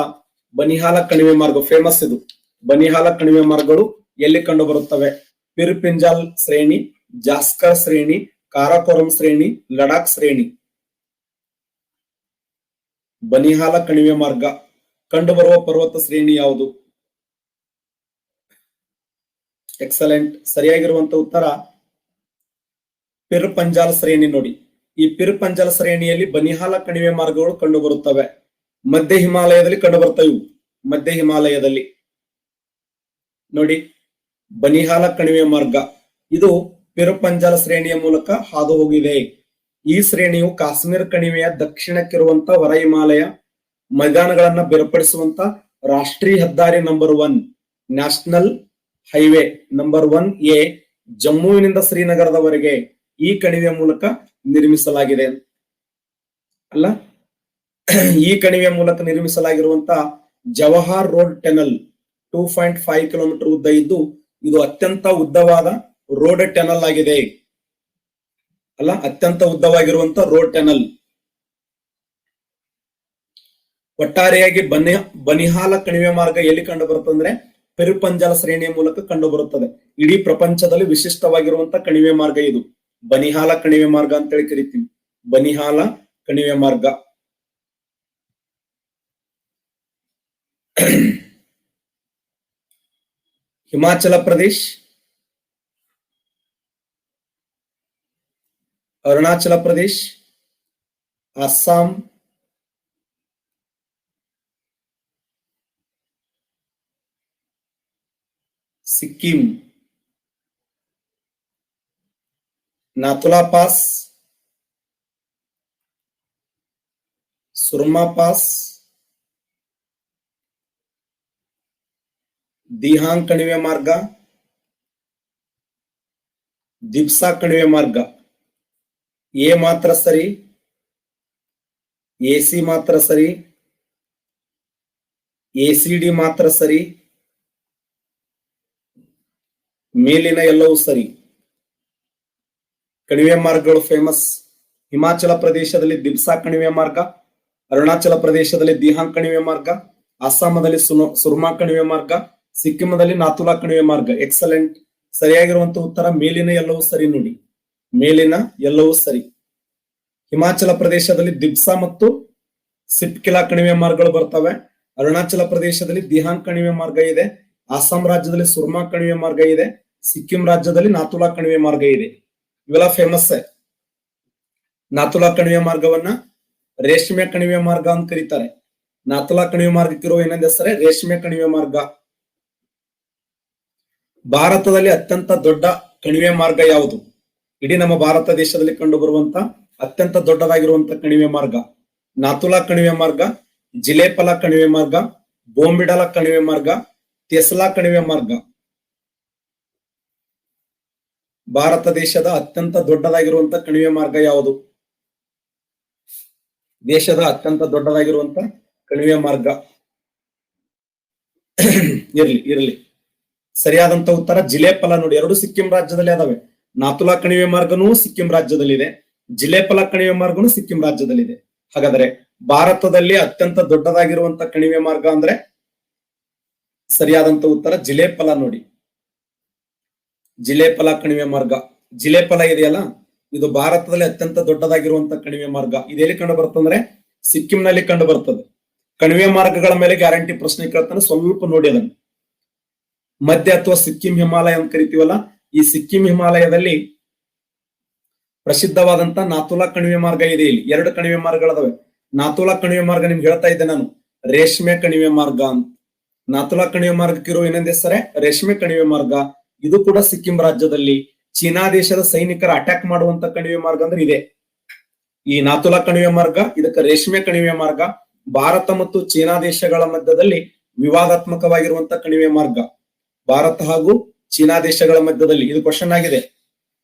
ಬನಿಹಾಲ ಕಣಿವೆ ಮಾರ್ಗ ಫೇಮಸ್ ಇದು. ಬನಿಹಾಲ ಕಣಿವೆ ಮಾರ್ಗಗಳು ಎಲ್ಲಿ ಕಂಡು ಬರುತ್ತವೆ? ಪಿರ್ಪಿಂಜಾಲ್ ಶ್ರೇಣಿ, ಜಾಸ್ಕರ್ ಶ್ರೇಣಿ, ಕಾರಾಕೋರಂ ಶ್ರೇಣಿ, ಲಡಾಖ್ ಶ್ರೇಣಿ. ಬನಿಹಾಲ ಕಣಿವೆ ಮಾರ್ಗ ಕಂಡು ಬರುವ ಪರ್ವತ ಶ್ರೇಣಿ ಯಾವುದು? ಎಕ್ಸಲೆಂಟ್. ಸರಿಯಾಗಿರುವಂತ ಉತ್ತರ ಪಿರ್ ಪಂಜಾಲ್ ಶ್ರೇಣಿ. ನೋಡಿ, ಈ ಪಿರ್ ಪಂಜಾಲ್ ಶ್ರೇಣಿಯಲ್ಲಿ ಬನಿಹಾಲ ಕಣಿವೆ ಮಾರ್ಗಗಳು ಕಂಡು ಬರುತ್ತವೆ. ಮಧ್ಯ ಹಿಮಾಲಯದಲ್ಲಿ ಕಂಡು ಬರ್ತವೆ. ಮಧ್ಯ ಹಿಮಾಲಯದಲ್ಲಿ ನೋಡಿ ಬನಿಹಾಲ ಕಣಿವೆ ಮಾರ್ಗ ಇದು ಪಿರ್ ಪಂಜಾಲ್ ಶ್ರೇಣಿಯ ಮೂಲಕ ಹಾದು ಹೋಗಿದೆ. ಈ ಶ್ರೇಣಿಯು ಕಾಶ್ಮೀರ ಕಣಿವೆಯ ದಕ್ಷಿಣಕ್ಕಿರುವಂತ ಹೊರ ಹಿಮಾಲಯ ಮೈದಾನಗಳನ್ನ ಬೇರ್ಪಡಿಸುವಂತ ರಾಷ್ಟ್ರೀಯ ಹೆದ್ದಾರಿ number 1, national highway number 1A ಜಮ್ಮುವಿನಿಂದ ಶ್ರೀನಗರದವರೆಗೆ ಈ ಕಣಿವೆಯ ಮೂಲಕ ನಿರ್ಮಿಸಲಾಗಿದೆ. ಅಲ್ಲ, ಈ ಕಣಿವೆಯ ಮೂಲಕ ನಿರ್ಮಿಸಲಾಗಿರುವಂತ ಜವಾಹರ್ ರೋಡ್ ಟೆನಲ್ 2.5 ಕಿಲೋಮೀಟರ್ ಉದ್ದ ಇದ್ದು ಇದು ಅತ್ಯಂತ ಉದ್ದವಾದ ರೋಡ್ ಟೆನಲ್ ಆಗಿದೆ. ಅಲ್ಲ, ಅತ್ಯಂತ ಉದ್ದವಾಗಿರುವಂತ ರೋಡ್ ಟೆನಲ್. ಒಟ್ಟಾರೆಯಾಗಿ ಬನಿಹಾಲ ಕಣಿವೆ ಮಾರ್ಗ ಎಲ್ಲಿ ಕಂಡು ಬರುತ್ತದೆ ಅಂದ್ರೆ ಪಿರುಪಂಜಾಲ ಶ್ರೇಣಿಯ ಮೂಲಕ ಕಂಡು ಬರುತ್ತದೆ. ಇಡೀ ಪ್ರಪಂಚದಲ್ಲಿ ವಿಶಿಷ್ಟವಾಗಿರುವಂತ ಕಣಿವೆ ಮಾರ್ಗ ಇದು. ಬನಿಹಾಲ ಕಣಿವೆ ಮಾರ್ಗ ಅಂತೇಳಿ ಕರಿತೀವಿ. ಬನಿಹಾಲ ಕಣಿವೆ ಮಾರ್ಗ. Himachal Pradesh, Arunachal Pradesh, Assam, Sikkim, Nathu La pass, Surma pass, Dihang ಕಣಿವೆ ಮಾರ್ಗ, ದಿಬ್ಸಾ ಕಣಿವೆ ಮಾರ್ಗ. ಎ ಮಾತ್ರ ಸರಿ, ಎಸಿ ಮಾತ್ರ ಸರಿ, ಎಸಿಡಿ ಮಾತ್ರ ಸರಿ, ಮೇಲಿನ ಎಲ್ಲವೂ ಸರಿ. ಕಣಿವೆ ಮಾರ್ಗಗಳು ಫೇಮಸ್. ಹಿಮಾಚಲ ಪ್ರದೇಶದಲ್ಲಿ ದಿಬ್ಸಾ ಕಣಿವೆ ಮಾರ್ಗ, ಅರುಣಾಚಲ ಪ್ರದೇಶದಲ್ಲಿ ದಿಹಾಂಗ್ ಕಣಿವೆ ಮಾರ್ಗ, ಅಸ್ಸಾಮದಲ್ಲಿ ಸುರ್ಮಾ ಕಣಿವೆ ಮಾರ್ಗ, ಸಿಕ್ಕಿಮದಲ್ಲಿ ನಾಥುಲಾ ಕಣಿವೆ ಮಾರ್ಗ. ಎಕ್ಸಲೆಂಟ್. ಸರಿಯಾಗಿರುವಂತ ಉತ್ತರ ಮೇಲಿನ ಎಲ್ಲವೂ ಸರಿ. ನೋಡಿ, ಮೇಲಿನ ಎಲ್ಲವೂ ಸರಿ. ಹಿಮಾಚಲ ಪ್ರದೇಶದಲ್ಲಿ ದಿಬ್ಸಾ ಮತ್ತು ಸಿಪ್ಕಿಲಾ ಕಣಿವೆ ಮಾರ್ಗಗಳು ಬರ್ತವೆ. ಅರುಣಾಚಲ ಪ್ರದೇಶದಲ್ಲಿ ದಿಹಾಂಗ್ ಕಣಿವೆ ಮಾರ್ಗ ಇದೆ. ಅಸ್ಸಾಂ ರಾಜ್ಯದಲ್ಲಿ ಸುರ್ಮಾ ಕಣಿವೆ ಮಾರ್ಗ ಇದೆ. ಸಿಕ್ಕಿಂ ರಾಜ್ಯದಲ್ಲಿ ನಾಥುಲಾ ಕಣಿವೆ ಮಾರ್ಗ ಇದೆ. ಇವೆಲ್ಲ ಫೇಮಸ್. ನಾಥುಲಾ ಕಣಿವೆ ಮಾರ್ಗವನ್ನ ರೇಷ್ಮೆ ಕಣಿವೆ ಮಾರ್ಗ ಅಂತ ಕರೀತಾರೆ. ನಾಥುಲಾ ಕಣಿವೆ ಮಾರ್ಗಕ್ಕಿರುವ ಏನಂದ ಹೆಸರೇ ರೇಷ್ಮೆ ಕಣಿವೆ ಮಾರ್ಗ. ಭಾರತದಲ್ಲಿ ಅತ್ಯಂತ ದೊಡ್ಡ ಕಣಿವೆ ಮಾರ್ಗ ಯಾವುದು? ಇಡೀ ನಮ್ಮ ಭಾರತ ದೇಶದಲ್ಲಿ ಕಂಡು ಬರುವಂತ ಅತ್ಯಂತ ದೊಡ್ಡದಾಗಿರುವಂತ ಕಣಿವೆ ಮಾರ್ಗ ನಾಥುಲಾ ಕಣಿವೆ ಮಾರ್ಗ, ಜಿಲೇಪಲಾ ಕಣಿವೆ ಮಾರ್ಗ, ಬೋಂಬಿಡಲ ಕಣಿವೆ ಮಾರ್ಗ, ತೆಸ್ಲಾ ಕಣಿವೆ ಮಾರ್ಗ. ಭಾರತ ದೇಶದ ಅತ್ಯಂತ ದೊಡ್ಡದಾಗಿರುವಂತ ಕಣಿವೆ ಮಾರ್ಗ ಯಾವುದು? ದೇಶದ ಅತ್ಯಂತ ದೊಡ್ಡದಾಗಿರುವಂತ ಕಣಿವೆ ಮಾರ್ಗ. ಇರ್ಲಿ. ಸರಿಯಾದಂತ ಉತ್ತರ ಜಿಲೇಪಲ. ನೋಡಿ, ಎರಡು ಸಿಕ್ಕಿಂ ರಾಜ್ಯದಲ್ಲಿ ಅದಾವೆ. ನಾಥುಲಾ ಕಣಿವೆ ಮಾರ್ಗನೂ ಸಿಕ್ಕಿಂ ರಾಜ್ಯದಲ್ಲಿದೆ, ಜಿಲೇಪಲ ಕಣಿವೆ ಮಾರ್ಗನೂ ಸಿಕ್ಕಿಂ ರಾಜ್ಯದಲ್ಲಿದೆ. ಹಾಗಾದ್ರೆ ಭಾರತದಲ್ಲಿ ಅತ್ಯಂತ ದೊಡ್ಡದಾಗಿರುವಂತ ಕಣಿವೆ ಮಾರ್ಗ ಅಂದ್ರೆ ಸರಿಯಾದಂತ ಉತ್ತರ ಜಿಲೇಪಲ. ನೋಡಿ, ಜಿಲೇಪಲ ಕಣಿವೆ ಮಾರ್ಗ. ಜಿಲೇಪಲ ಇದೆಯಲ್ಲ, ಇದು ಭಾರತದಲ್ಲಿ ಅತ್ಯಂತ ದೊಡ್ಡದಾಗಿರುವಂತ ಕಣಿವೆ ಮಾರ್ಗ. ಇದೆಲ್ಲಿ ಕಂಡು ಬರ್ತಂದ್ರೆ ಸಿಕ್ಕಿಂನಲ್ಲಿ ಕಂಡು ಬರ್ತದೆ. ಕಣಿವೆ ಮಾರ್ಗಗಳ ಮೇಲೆ ಗ್ಯಾರಂಟಿ ಪ್ರಶ್ನೆ ಕೇಳ್ತಾನೆ, ಸ್ವಲ್ಪ ನೋಡಿ ಅದನ್ನು. ಮಧ್ಯ ಅಥವಾ ಸಿಕ್ಕಿಂ ಹಿಮಾಲಯ ಅಂತ ಕರಿತೀವಲ್ಲ, ಈ ಸಿಕ್ಕಿಂ ಹಿಮಾಲಯದಲ್ಲಿ ಪ್ರಸಿದ್ಧವಾದಂತ ನಾಥುಲಾ ಕಣಿವೆ ಮಾರ್ಗ ಇದೆ. ಇಲ್ಲಿ ಎರಡು ಕಣಿವೆ ಮಾರ್ಗಗಳದಾವೆ. ನಾಥುಲಾ ಕಣಿವೆ ಮಾರ್ಗ ನಿಮ್ಗೆ ಹೇಳ್ತಾ ಇದ್ದೆ ನಾನು, ರೇಷ್ಮೆ ಕಣಿವೆ ಮಾರ್ಗ ಅಂತ. ನಾಥುಲಾ ಕಣಿವೆ ಮಾರ್ಗಕ್ಕಿರೋ ಇನ್ನೊಂದು ಹೆಸರೇ ರೇಷ್ಮೆ ಕಣಿವೆ ಮಾರ್ಗ. ಇದು ಕೂಡ ಸಿಕ್ಕಿಂ ರಾಜ್ಯದಲ್ಲಿ. ಚೀನಾ ದೇಶದ ಸೈನಿಕರ ಅಟ್ಯಾಕ್ ಮಾಡುವಂತ ಕಣಿವೆ ಮಾರ್ಗ ಅಂದ್ರೆ ಇದೆ ಈ ನಾಥುಲಾ ಕಣಿವೆ ಮಾರ್ಗ. ಇದಕ್ಕೆ ರೇಷ್ಮೆ ಕಣಿವೆ ಮಾರ್ಗ. ಭಾರತ ಮತ್ತು ಚೀನಾ ದೇಶಗಳ ಮಧ್ಯದಲ್ಲಿ ವಿವಾದಾತ್ಮಕವಾಗಿರುವಂತ ಕಣಿವೆ ಮಾರ್ಗ. ಭಾರತ ಹಾಗೂ ಚೀನಾ ದೇಶಗಳ ಮಧ್ಯದಲ್ಲಿ, ಇದು ಕ್ವಶನ್ ಆಗಿದೆ,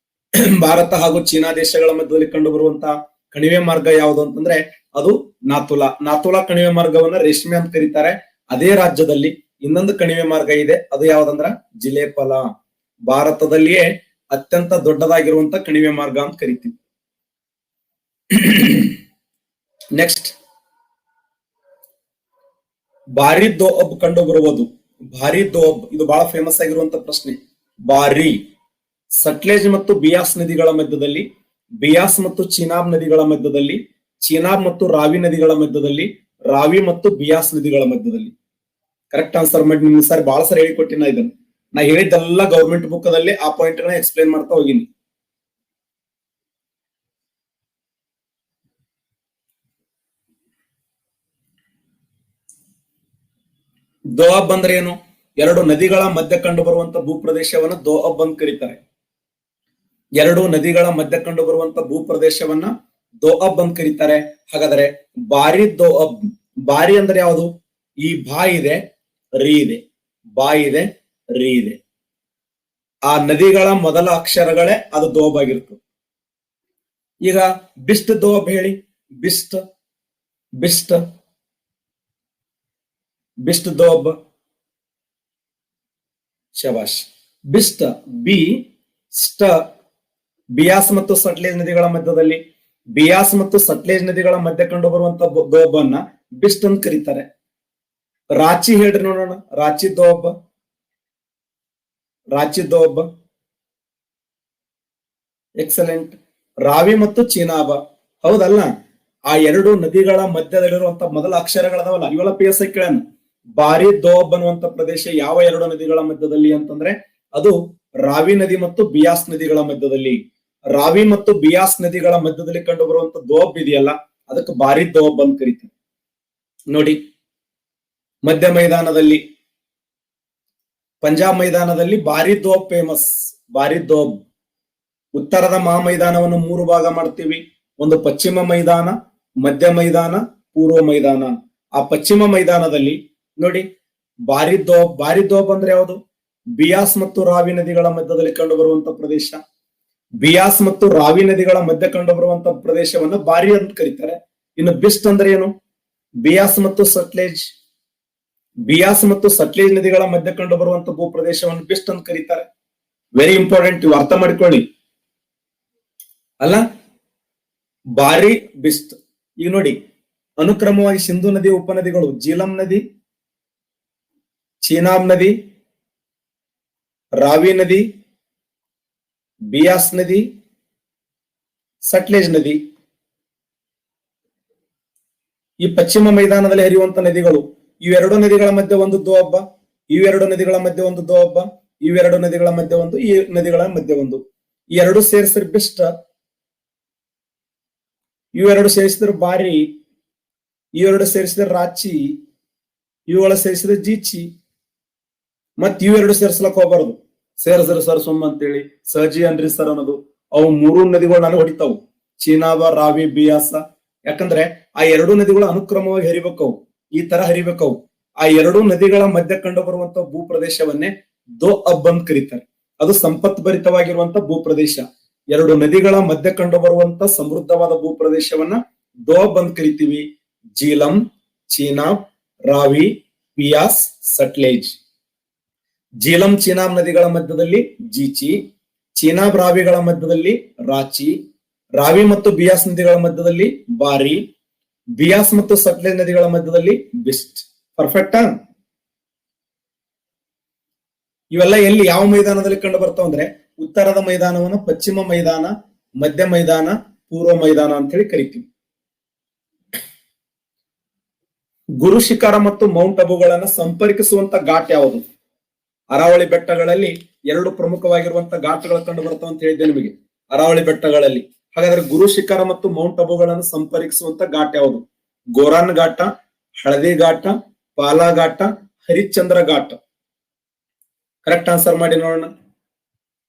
ಭಾರತ ಹಾಗೂ ಚೀನಾ ದೇಶಗಳ ಮಧ್ಯದಲ್ಲಿ ಕಂಡು ಬರುವಂತಹ ಕಣಿವೆ ಮಾರ್ಗ ಯಾವುದು ಅಂತಂದ್ರೆ ಅದು ನಾಥುಲಾ. ನಾಥುಲಾ ಕಣಿವೆ ಮಾರ್ಗವನ್ನ ರೇಷ್ಮೆ ಅಂತ ಕರೀತಾರೆ. ಅದೇ ರಾಜ್ಯದಲ್ಲಿ ಇನ್ನೊಂದು ಕಣಿವೆ ಮಾರ್ಗ ಇದೆ, ಅದು ಯಾವ್ದಂದ್ರ ಜಿಲೇಪಲ. ಭಾರತದಲ್ಲಿಯೇ ಅತ್ಯಂತ ದೊಡ್ಡದಾಗಿರುವಂತ ಕಣಿವೆ ಮಾರ್ಗ ಅಂತ ಕರಿತೀವಿ. ನೆಕ್ಸ್ಟ್, ಬಾರಿ ದೋಅಬ್ ಕಂಡು ಬರುವುದು. ಬಾರಿ ದೋಅಬ್ ಇದು ಬಹಳ ಫೇಮಸ್ ಆಗಿರುವಂತ ಪ್ರಶ್ನೆ. ಬಾರಿ ಸಟ್ಲೇಜ್ ಮತ್ತು ಬಿಯಾಸ್ ನದಿಗಳ ಮಧ್ಯದಲ್ಲಿ, ಬಿಯಾಸ್ ಮತ್ತು ಚೀನಾಬ್ ನದಿಗಳ ಮಧ್ಯದಲ್ಲಿ, ಚೀನಾಬ್ ಮತ್ತು ರಾವಿ ನದಿಗಳ ಮಧ್ಯದಲ್ಲಿ, ರಾವಿ ಮತ್ತು ಬಿಯಾಸ್ ನದಿಗಳ ಮಧ್ಯದಲ್ಲಿ. ಕರೆಕ್ಟ್ ಆನ್ಸರ್ ಮಾಡಿ. ನಿಮ್ಗೆ ಸರ್ ಬಹಳ ಸರಿ ಹೇಳಿಕೊಟ್ಟಿನ ಇದನ್ನು. ನಾ ಹೇಳಿದ್ದೆಲ್ಲ ಗೌರ್ಮೆಂಟ್ ಬುಕ್ ದಲ್ಲಿ ಆ ಪಾಯಿಂಟ್ ನ ಎಕ್ಸ್ಪ್ಲೇನ್ ಮಾಡ್ತಾ ಹೋಗಿನಿ. ದೋಅಬ್ ಅಂದ್ರೆ ಏನು? ಎರಡು ನದಿಗಳ ಮಧ್ಯ ಕಂಡು ಬರುವಂತ ಭೂಪ್ರದೇಶವನ್ನ ದೋಅಬ್ ಅಂತ ಕರೀತಾರೆ. ಎರಡು ನದಿಗಳ ಮಧ್ಯ ಕಂಡು ಬರುವಂತ ಭೂಪ್ರದೇಶವನ್ನ ದೋಅಬ್ ಅಂತ ಕರೀತಾರೆ. ಹಾಗಾದ್ರೆ ಬಾರಿ ದೋಅಬ್, ಬಾರಿ ಅಂದ್ರೆ ಯಾವುದು? ಈ ಬಾ ಇದೆ, ರೀ ಇದೆ, ಬಾ ಇದೆ, ರೀ ಇದೆ. ಆ ನದಿಗಳ ಮೊದಲ ಅಕ್ಷರಗಳೇ ಅದು ದೋಅಬ್ ಆಗಿರ್ತದೆ. ಈಗ ಬಿಸ್ಟ್ ದೋಅಬ್ ಹೇಳಿ. ಬಿಸ್ಟ್, ಬಿಸ್ಟ್, ಬಿಸ್ಟ್ ದೋಅಬ್. ಶಬಾಷ್. ಬಿಸ್ಟ್, ಬಿ ಸ್ಟ, ಬಿಯಾಸ್ ಮತ್ತು ಸಟ್ಲೇಜ್ ನದಿಗಳ ಮಧ್ಯದಲ್ಲಿ, ಬಿಯಾಸ್ ಮತ್ತು ಸಟ್ಲೇಜ್ ನದಿಗಳ ಮಧ್ಯ ಕಂಡು ಬರುವಂತ ದೋಅಬ್ ಅನ್ನ ಬಿಸ್ಟ್ ಅಂತ ಕರೀತಾರೆ. ರಾಂಚಿ ಹೇಳ್ರಿ ನೋಡೋಣ. ರಾಂಚಿ ದೋಅಬ್, ರಾಂಚಿ ದೋಅಬ್. ಎಕ್ಸಲೆಂಟ್. ರಾವಿ ಮತ್ತು ಚೀನಾಬ, ಹೌದಲ್ಲ? ಆ ಎರಡು ನದಿಗಳ ಮಧ್ಯದಲ್ಲಿರುವಂತ ಮೊದಲ ಅಕ್ಷರಗಳದಾವಲ್ಲ, ಇವೆಲ್ಲ ಪಿ ಎಸ್ ಐ ಕೇಳೋಣ. ಬಾರಿ ದೋಅಬ್ ಅನ್ನುವಂತ ಪ್ರದೇಶ ಯಾವ ಎರಡು ನದಿಗಳ ಮಧ್ಯದಲ್ಲಿ ಅಂತಂದ್ರೆ ಅದು ರಾವಿ ನದಿ ಮತ್ತು ಬಿಯಾಸ್ ನದಿಗಳ ಮಧ್ಯದಲ್ಲಿ. ರಾವಿ ಮತ್ತು ಬಿಯಾಸ್ ನದಿಗಳ ಮಧ್ಯದಲ್ಲಿ ಕಂಡು ಬರುವಂತ ದೋಅಬ್ ಇದೆಯಲ್ಲ, ಅದಕ್ಕೆ ಬಾರಿ ದೋಅಬ್ ಅಂತ ಕರೀತೀವಿ. ನೋಡಿ, ಮಧ್ಯ ಮೈದಾನದಲ್ಲಿ, ಪಂಜಾಬ್ ಮೈದಾನದಲ್ಲಿ ಬಾರಿ ದೋಅಬ್ ಫೇಮಸ್. ಬಾರಿ ದೋಅಬ್. ಉತ್ತರದ ಮಹಾಮೈದಾನವನ್ನು 3 ಭಾಗ ಮಾಡ್ತೀವಿ. ಒಂದು ಪಶ್ಚಿಮ ಮೈದಾನ, ಮಧ್ಯ ಮೈದಾನ, ಪೂರ್ವ ಮೈದಾನ. ಆ ಪಶ್ಚಿಮ ಮೈದಾನದಲ್ಲಿ ನೋಡಿ ಬಾರಿ ದೋಅಬ್. ಬಾರಿ ದೋಅಬ್ ಅಂದ್ರೆ ಯಾವುದು? ಬಿಯಾಸ್ ಮತ್ತು ರಾವಿ ನದಿಗಳ ಮಧ್ಯದಲ್ಲಿ ಕಂಡು ಬರುವಂತ ಪ್ರದೇಶ. ಬಿಯಾಸ್ ಮತ್ತು ರಾವಿ ನದಿಗಳ ಮಧ್ಯ ಕಂಡು ಬರುವಂತ ಪ್ರದೇಶವನ್ನು ಬಾರಿ ಅಂತ ಕರೀತಾರೆ. ಇನ್ನು ಬಿಸ್ಟ್ ಅಂದ್ರೆ ಏನು? ಬಿಯಾಸ್ ಮತ್ತು ಸಟ್ಲೇಜ್, ಬಿಯಾಸ್ ಮತ್ತು ಸಟ್ಲೇಜ್ ನದಿಗಳ ಮಧ್ಯ ಕಂಡು ಬರುವಂತ ಭೂಪ್ರದೇಶವನ್ನು ಬಿಸ್ಟ್ ಅಂತ ಕರೀತಾರೆ. ವೆರಿ ಇಂಪಾರ್ಟೆಂಟ್, ಇವು ಅರ್ಥ ಮಾಡಿಕೊಳ್ಳಿ ಅಲ್ಲ. ಬಾರಿ, ಬಿಸ್ಟ್. ಈಗ ನೋಡಿ, ಅನುಕ್ರಮವಾಗಿ ಸಿಂಧು ನದಿ ಉಪನದಿಗಳು ಜೀಲಂ ನದಿ, ಚೀನಾಬ್ ನದಿ, ರಾವಿ ನದಿ, ಬಿಯಾಸ್ ನದಿ, ಸಟ್ಲೇಜ್ ನದಿ. ಈ ಪಶ್ಚಿಮ ಮೈದಾನದಲ್ಲಿ ಹರಿಯುವಂತ ನದಿಗಳು. ಇವೆರಡು ನದಿಗಳ ಮಧ್ಯೆ ಒಂದು ದೋಅಬ್, ಇವೆರಡು ನದಿಗಳ ಮಧ್ಯೆ ಒಂದು ದೋಅಬ್, ಇವೆರಡು ನದಿಗಳ ಮಧ್ಯೆ ಒಂದು, ಈ ನದಿಗಳ ಮಧ್ಯೆ ಒಂದು. ಈ ಎರಡು ಸೇರಿಸಿದ್ರೆ ಬಿಸ್ಟ್, ಇವೆರಡು ಸೇರಿಸಿದ್ರೆ ಬಾರಿ, ಇವೆರಡು ಸೇರಿಸಿದ್ರೆ ರಾಚಿ, ಇವುಗಳ ಸೇರಿಸಿದ್ರೆ ಜೀಚಿ. ಮತ್ ಇವೆರಡು ಸೇರಿಸ್ಲಕ್ ಹೋಗ್ಬಾರ್ದು. ಸೇರಿಸ್ರಿ ಸರ್ ಸುಮ್ಮ ಅಂತೇಳಿ ಸಹಜಿ ಅನ್ರಿ ಸರ್ ಅನ್ನೋದು. ಅವು 3 ನದಿಗಳು ನಾನು ಹೊಡಿತಾವು, ಚೀನಾಬ, ರಾವಿ, ಬಿಯಾಸ. ಯಾಕಂದ್ರೆ ಆ ಎರಡು ನದಿಗಳು ಅನುಕ್ರಮವಾಗಿ ಹರಿಬೇಕವು, ಈ ತರ ಹರಿಬೇಕವು. ಆ ಎರಡು ನದಿಗಳ ಮಧ್ಯ ಕಂಡು ಬರುವಂತ ಭೂಪ್ರದೇಶವನ್ನೇ ದೋಅಬ್ ಅಂತ ಕರೀತಾರೆ. ಅದು ಸಂಪತ್ ಭರಿತವಾಗಿರುವಂತ ಭೂಪ್ರದೇಶ. ಎರಡು ನದಿಗಳ ಮಧ್ಯ ಕಂಡು ಬರುವಂತ ಸಮೃದ್ಧವಾದ ಭೂಪ್ರದೇಶವನ್ನ ದೋಅಬ್ ಅಂತ ಕರಿತೀವಿ. ಜೀಲಂ, ಚೀನಾಬ್, ರಾವಿ, ಬಿಯಾಸ್, ಸಟ್ಲೇಜ್. ಜೀಲಂ ಚೀನಾಬ್ ನದಿಗಳ ಮಧ್ಯದಲ್ಲಿ ಜೀಚಿ, ಚೀನಾಬ್ ರಾವಿಗಳ ಮಧ್ಯದಲ್ಲಿ ರಾಚಿ, ರಾವಿ ಮತ್ತು ಬಿಯಾಸ್ ನದಿಗಳ ಮಧ್ಯದಲ್ಲಿ ಬಾರಿ, ಬಿಯಾಸ್ ಮತ್ತು ಸಟ್ಲೇಜ್ ನದಿಗಳ ಮಧ್ಯದಲ್ಲಿ ಬಿಸ್ಟ್. ಪರ್ಫೆಕ್ಟಾ? ಇವೆಲ್ಲ ಎಲ್ಲಿ ಯಾವ ಮೈದಾನದಲ್ಲಿ ಕಂಡು ಬರ್ತಾವ ಅಂದ್ರೆ ಉತ್ತರದ ಮೈದಾನವನ್ನು ಪಶ್ಚಿಮ ಮೈದಾನ, ಮಧ್ಯ ಮೈದಾನ, ಪೂರ್ವ ಮೈದಾನ ಅಂತ ಹೇಳಿ ಕರಿತೀವಿ. ಗುರು ಶಿಖರ ಮತ್ತು ಮೌಂಟ್ ಅಬುಗಳನ್ನ ಸಂಪರ್ಕಿಸುವಂತ ಘಾಟ್ ಯಾವುದು? ಅರಾವಳಿ ಬೆಟ್ಟಗಳಲ್ಲಿ ಎರಡು ಪ್ರಮುಖವಾಗಿರುವಂತ ಘಾಟ್ಗಳು ಕಂಡು ಬರ್ತಾವ ಅಂತ ಹೇಳಿದ್ದೆ ನಿಮಗೆ ಅರಾವಳಿ ಬೆಟ್ಟಗಳಲ್ಲಿ. ಹಾಗಾದ್ರೆ ಗುರು ಶಿಖರ ಮತ್ತು ಮೌಂಟ್ ಅಬುಗಳನ್ನು ಸಂಪರ್ಕಿಸುವಂತ ಘಾಟ್ ಯಾವುದು? ಗೋರಾನ್ ಘಾಟ, ಹಳದಿ ಘಾಟ, ಪಾಲಾ ಘಾಟ, ಹರಿಶ್ಚಂದ್ರ ಘಾಟ. ಕರೆಕ್ಟ್ ಆನ್ಸರ್ ಮಾಡಿ ನೋಡೋಣ.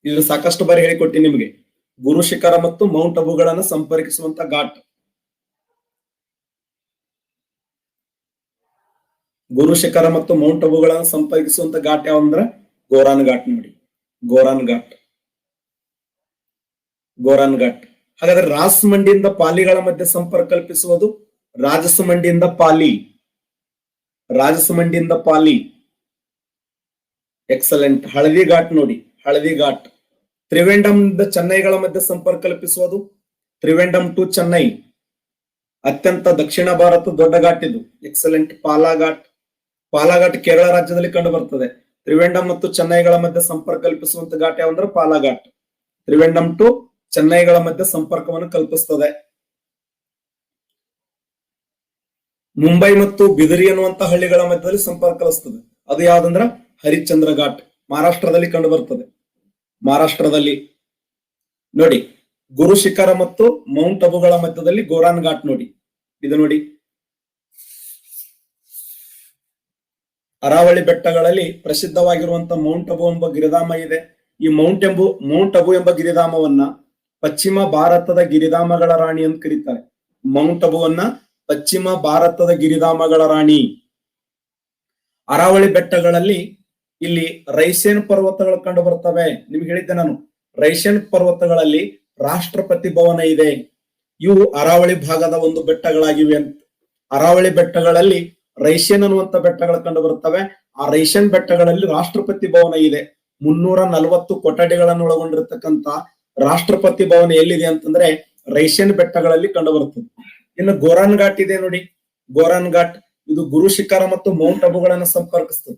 ಇದು ಸಾಕಷ್ಟು ಬಾರಿ ಹೇಳಿಕೊಟ್ಟಿ ನಿಮಗೆ. ಗುರು ಶಿಖರ ಮತ್ತು ಮೌಂಟ್ ಅಬುಗಳನ್ನು ಸಂಪರ್ಕಿಸುವಂತ ಘಾಟ್. ಗುರು ಶಿಖರ ಮತ್ತು ಮೌಂಟ್ ಅಬುಗಳನ್ನು ಸಂಪರ್ಕಿಸುವಂತ ಘಾಟ್ ಯಾವಂದ್ರ ಗೋರಾನ್ ಘಾಟ್ ನೋಡಿ. ಗೋರಾನ್ ಘಾಟ್, ಗೋರಾನ್ ಘಾಟ್. ಹಾಗಾದ್ರೆ ರಾಸ್ ಮಂಡಿಯಿಂದ ಪಾಲಿಗಳ ಮಧ್ಯೆ ಸಂಪರ್ಕ ಕಲ್ಪಿಸುವುದು ರಾಜಸಮಂಡಿಯಿಂದ ಪಾಲಿ. ರಾಜಸಮಂಡಿಯಿಂದ ಪಾಲಿ. ಎಕ್ಸಲೆಂಟ್. ಹಳದಿ ಘಾಟ್ ನೋಡಿ, ಹಳದಿ ಘಾಟ್. ತ್ರಿವೇಂಡಂ ಚೆನ್ನೈಗಳ ಮಧ್ಯೆ ಸಂಪರ್ಕ ಕಲ್ಪಿಸುವುದು ತ್ರಿವೇಂಡಂ ಟು ಚೆನ್ನೈ. ಅತ್ಯಂತ ದಕ್ಷಿಣ ಭಾರತ ದೊಡ್ಡ ಘಾಟ್ ಇದು. ಎಕ್ಸಲೆಂಟ್. ಪಾಲಾಘಾಟ್. ಪಾಲಾಘಾಟ್ ಕೇರಳ ರಾಜ್ಯದಲ್ಲಿ ಕಂಡು ಬರ್ತದೆ. ತ್ರಿವೇಂಡಂ ಮತ್ತು ಚೆನ್ನೈಗಳ ಮಧ್ಯೆ ಸಂಪರ್ಕ ಕಲ್ಪಿಸುವಂತ ಘಾಟ್ ಯಾವಂದ್ರೆ ಪಾಲಾಘಾಟ್. ತ್ರಿವೇಂಡಂ ಟು ಚೆನ್ನೈಗಳ ಮಧ್ಯೆ ಸಂಪರ್ಕವನ್ನು ಕಲ್ಪಿಸ್ತದೆ. ಮುಂಬೈ ಮತ್ತು ಬಿದರಿ ಅನ್ನುವಂತ ಹಳ್ಳಿಗಳ ಮಧ್ಯದಲ್ಲಿ ಸಂಪರ್ಕ ಕಲಿಸ್ತದೆ. ಅದು ಯಾವ್ದಂದ್ರ ಹರಿಶ್ಚಂದ್ರ ಘಾಟ್. ಮಹಾರಾಷ್ಟ್ರದಲ್ಲಿ ಕಂಡು ಬರ್ತದೆ. ಮಹಾರಾಷ್ಟ್ರದಲ್ಲಿ ನೋಡಿ. ಗುರು ಶಿಖರ ಮತ್ತು ಮೌಂಟ್ ಅಬುಗಳ ಮಧ್ಯದಲ್ಲಿ ಗೋರಾನ್ ಘಾಟ್ ನೋಡಿ. ಇದು ನೋಡಿ. ಅರಾವಳಿ ಬೆಟ್ಟಗಳಲ್ಲಿ ಪ್ರಸಿದ್ಧವಾಗಿರುವಂತಹ ಮೌಂಟ್ ಅಬು ಎಂಬ ಗಿರಿಧಾಮ ಇದೆ. ಈ ಮೌಂಟ್ ಅಬು ಎಂಬ ಗಿರಿಧಾಮವನ್ನ ಪಶ್ಚಿಮ ಭಾರತದ ಗಿರಿಧಾಮಗಳ ರಾಣಿ ಅಂತ ಕರೀತಾರೆ. ಮೌಂಟ್ ಅಬುವನ್ನ ಪಶ್ಚಿಮ ಭಾರತದ ಗಿರಿಧಾಮಗಳ ರಾಣಿ. ಅರಾವಳಿ ಬೆಟ್ಟಗಳಲ್ಲಿ ಇಲ್ಲಿ ರೈಸೇನ್ ಪರ್ವತಗಳು ಕಂಡು ಬರ್ತವೆ. ನಿಮ್ಗೆ ಹೇಳಿದ್ದೆ ನಾನು, ರೈಸೇನ್ ಪರ್ವತಗಳಲ್ಲಿ ರಾಷ್ಟ್ರಪತಿ ಭವನ ಇದೆ. ಇವು ಅರಾವಳಿ ಭಾಗದ ಒಂದು ಬೆಟ್ಟಗಳಾಗಿವೆ ಅಂತ. ಅರಾವಳಿ ಬೆಟ್ಟಗಳಲ್ಲಿ ರೈಸೇನ್ ಅನ್ನುವಂತ ಬೆಟ್ಟಗಳು ಕಂಡು ಬರ್ತವೆ. ಆ ರೈಸೇನ್ ಬೆಟ್ಟಗಳಲ್ಲಿ ರಾಷ್ಟ್ರಪತಿ ಭವನ ಇದೆ. 340 ಕೊಠಡಿಗಳನ್ನು ಒಳಗೊಂಡಿರ್ತಕ್ಕಂತ ರಾಷ್ಟ್ರಪತಿ ಭವನ ಎಲ್ಲಿದೆ ಅಂತಂದ್ರೆ ರೈಸೇನ್ ಬೆಟ್ಟಗಳಲ್ಲಿ ಕಂಡು ಬರ್ತದೆ. ಇನ್ನು ಗೋರಾನ್ ಘಾಟ್ ಇದೆ ನೋಡಿ. ಗೋರಾನ್ ಘಾಟ್ ಇದು ಗುರು ಶಿಖರ ಮತ್ತು ಮೌಂಟ್ ಅಬುಗಳನ್ನು ಸಂಪರ್ಕಿಸ್ತದೆ.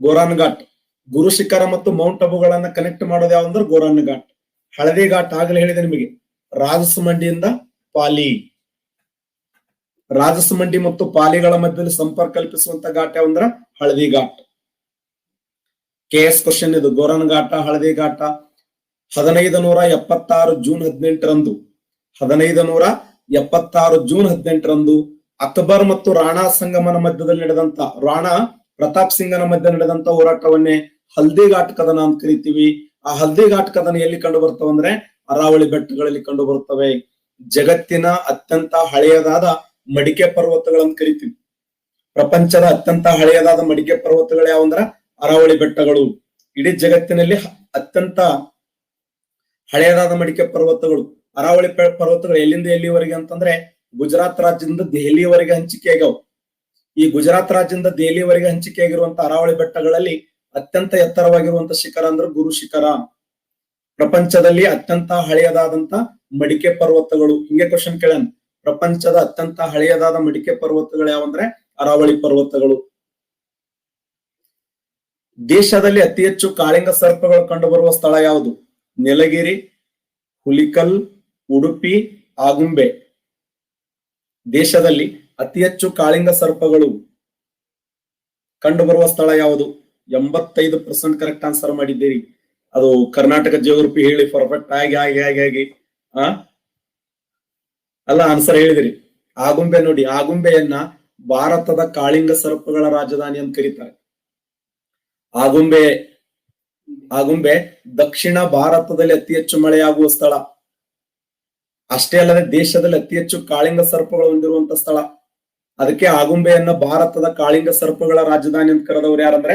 ಗೋರಾನ್ ಘಾಟ್ ಗುರು ಶಿಖರ ಮತ್ತು ಮೌಂಟ್ ಅಬುಗಳನ್ನ ಕನೆಕ್ಟ್ ಮಾಡೋದು ಯಾವಂದ್ರೆ ಗೋರಾನ್ ಘಾಟ್. ಹಳದಿ ಘಾಟ್ ಆಗಲೇ ಹೇಳಿದೆ ನಿಮಗೆ, ರಾಜಸಮಂಡಿಯಿಂದ ಪಾಲಿ. ರಾಜಸಮಂಡಿ ಮತ್ತು ಪಾಲಿಗಳ ಮಧ್ಯದಲ್ಲಿ ಸಂಪರ್ಕ ಕಲ್ಪಿಸುವಂತ ಘಾಟ್ ಯಾವಂದ್ರ ಹಳದಿ ಘಾಟ್. KS ಕ್ವಶನ್ ಇದು. ಗೋರಾನ್ ಘಾಟ, ಹಳದಿ ಘಾಟ. 1576 ಜೂನ್ 18ರಂದು 1576 ಜೂನ್ 18ರಂದು ಅಕ್ಬರ್ ಮತ್ತು ರಾಣಾ ಸಂಗಮನ ಮಧ್ಯದಲ್ಲಿ ನಡೆದಂತ, ರಾಣಾ ಪ್ರತಾಪ್ ಸಿಂಗನ ಮಧ್ಯೆ ನಡೆದಂತ ಹೋರಾಟವನ್ನೇ ಹಲ್ದಿ ಘಾಟ್ ಕದನ ಅಂತ ಕರಿತೀವಿ. ಆ ಹಲ್ದಿ ಘಾಟ್ ಕದನ ಎಲ್ಲಿ ಕಂಡು ಬರ್ತವಂದ್ರೆ ಅರಾವಳಿ ಬೆಟ್ಟಗಳಲ್ಲಿ ಕಂಡು ಬರ್ತವೆ. ಜಗತ್ತಿನ ಅತ್ಯಂತ ಹಳೆಯದಾದ ಮಡಿಕೆ ಪರ್ವತಗಳಂತ ಕರಿತೀವಿ. ಪ್ರಪಂಚದ ಅತ್ಯಂತ ಹಳೆಯದಾದ ಮಡಿಕೆ ಪರ್ವತಗಳು ಯಾವಂದ್ರ ಅರಾವಳಿ ಬೆಟ್ಟಗಳು. ಇಡೀ ಜಗತ್ತಿನಲ್ಲಿ ಅತ್ಯಂತ ಹಳೆಯದಾದ ಮಡಿಕೆ ಪರ್ವತಗಳು ಅರಾವಳಿ ಪರ್ವತಗಳು. ಎಲ್ಲಿಂದ ಎಲ್ಲಿವರೆಗೆ ಅಂತಂದ್ರೆ ಗುಜರಾತ್ ರಾಜ್ಯದಿಂದ ದೆಹಲಿಯವರೆಗೆ ಹಂಚಿಕೆ ಆಗ್ಯಾವ. ಈ ಗುಜರಾತ್ ರಾಜ್ಯದಿಂದ ದೆಹಲಿಯವರೆಗೆ ಹಂಚಿಕೆ ಆಗಿರುವಂತ ಅರಾವಳಿ ಬೆಟ್ಟಗಳಲ್ಲಿ ಅತ್ಯಂತ ಎತ್ತರವಾಗಿರುವಂತ ಶಿಖರ ಅಂದ್ರೆ ಗುರು ಶಿಖರ. ಪ್ರಪಂಚದಲ್ಲಿ ಅತ್ಯಂತ ಹಳೆಯದಾದಂತ ಮಡಿಕೆ ಪರ್ವತಗಳು. ಹಿಂಗೆ ಕ್ವಶನ್ ಕೇಳನ್, ಪ್ರಪಂಚದ ಅತ್ಯಂತ ಹಳೆಯದಾದ ಮಡಿಕೆ ಪರ್ವತಗಳು ಯಾವಂದ್ರೆ ಅರಾವಳಿ ಪರ್ವತಗಳು. ದೇಶದಲ್ಲಿ ಅತಿ ಹೆಚ್ಚು ಕಾಳಿಂಗ ಸರ್ಪಗಳು ಕಂಡುಬರುವ ಸ್ಥಳ ಯಾವುದು? ನೀಲಗಿರಿ, ಹುಲಿಕಲ್, ಉಡುಪಿ, ಆಗುಂಬೆ. ದೇಶದಲ್ಲಿ ಅತಿ ಹೆಚ್ಚು ಕಾಳಿಂಗ ಸರ್ಪಗಳು ಕಂಡುಬರುವ ಸ್ಥಳ ಯಾವುದು? 85% ಕರೆಕ್ಟ್ ಆನ್ಸರ್ ಮಾಡಿದ್ದೀರಿ. ಅದು ಕರ್ನಾಟಕ ಜಿಯೋಗ್ರಫಿ ಹೇಳಿ ಪರ್ಫೆಕ್ಟ್ ಆಗಿ ಅಲ್ಲ ಆನ್ಸರ್ ಹೇಳಿದಿರಿ. ಆಗುಂಬೆ ನೋಡಿ. ಆಗುಂಬೆಯನ್ನ ಭಾರತದ ಕಾಳಿಂಗ ಸರ್ಪಗಳ ರಾಜಧಾನಿ ಅಂತ ಕರೀತಾರೆ. ಆಗುಂಬೆ ದಕ್ಷಿಣ ಭಾರತದಲ್ಲಿ ಅತಿ ಹೆಚ್ಚು ಮಳೆಯಾಗುವ ಸ್ಥಳ. ಅಷ್ಟೇ ಅಲ್ಲದೆ ದೇಶದಲ್ಲಿ ಅತಿ ಹೆಚ್ಚು ಕಾಳಿಂಗ ಸರ್ಪಗಳು ಹೊಂದಿರುವಂತ ಸ್ಥಳ. ಅದಕ್ಕೆ ಆಗುಂಬೆಯನ್ನ ಭಾರತದ ಕಾಳಿಂಗ ಸರ್ಪಗಳ ರಾಜಧಾನಿ ಅಂತ ಕರೆದವ್ರು ಯಾರಂದ್ರೆ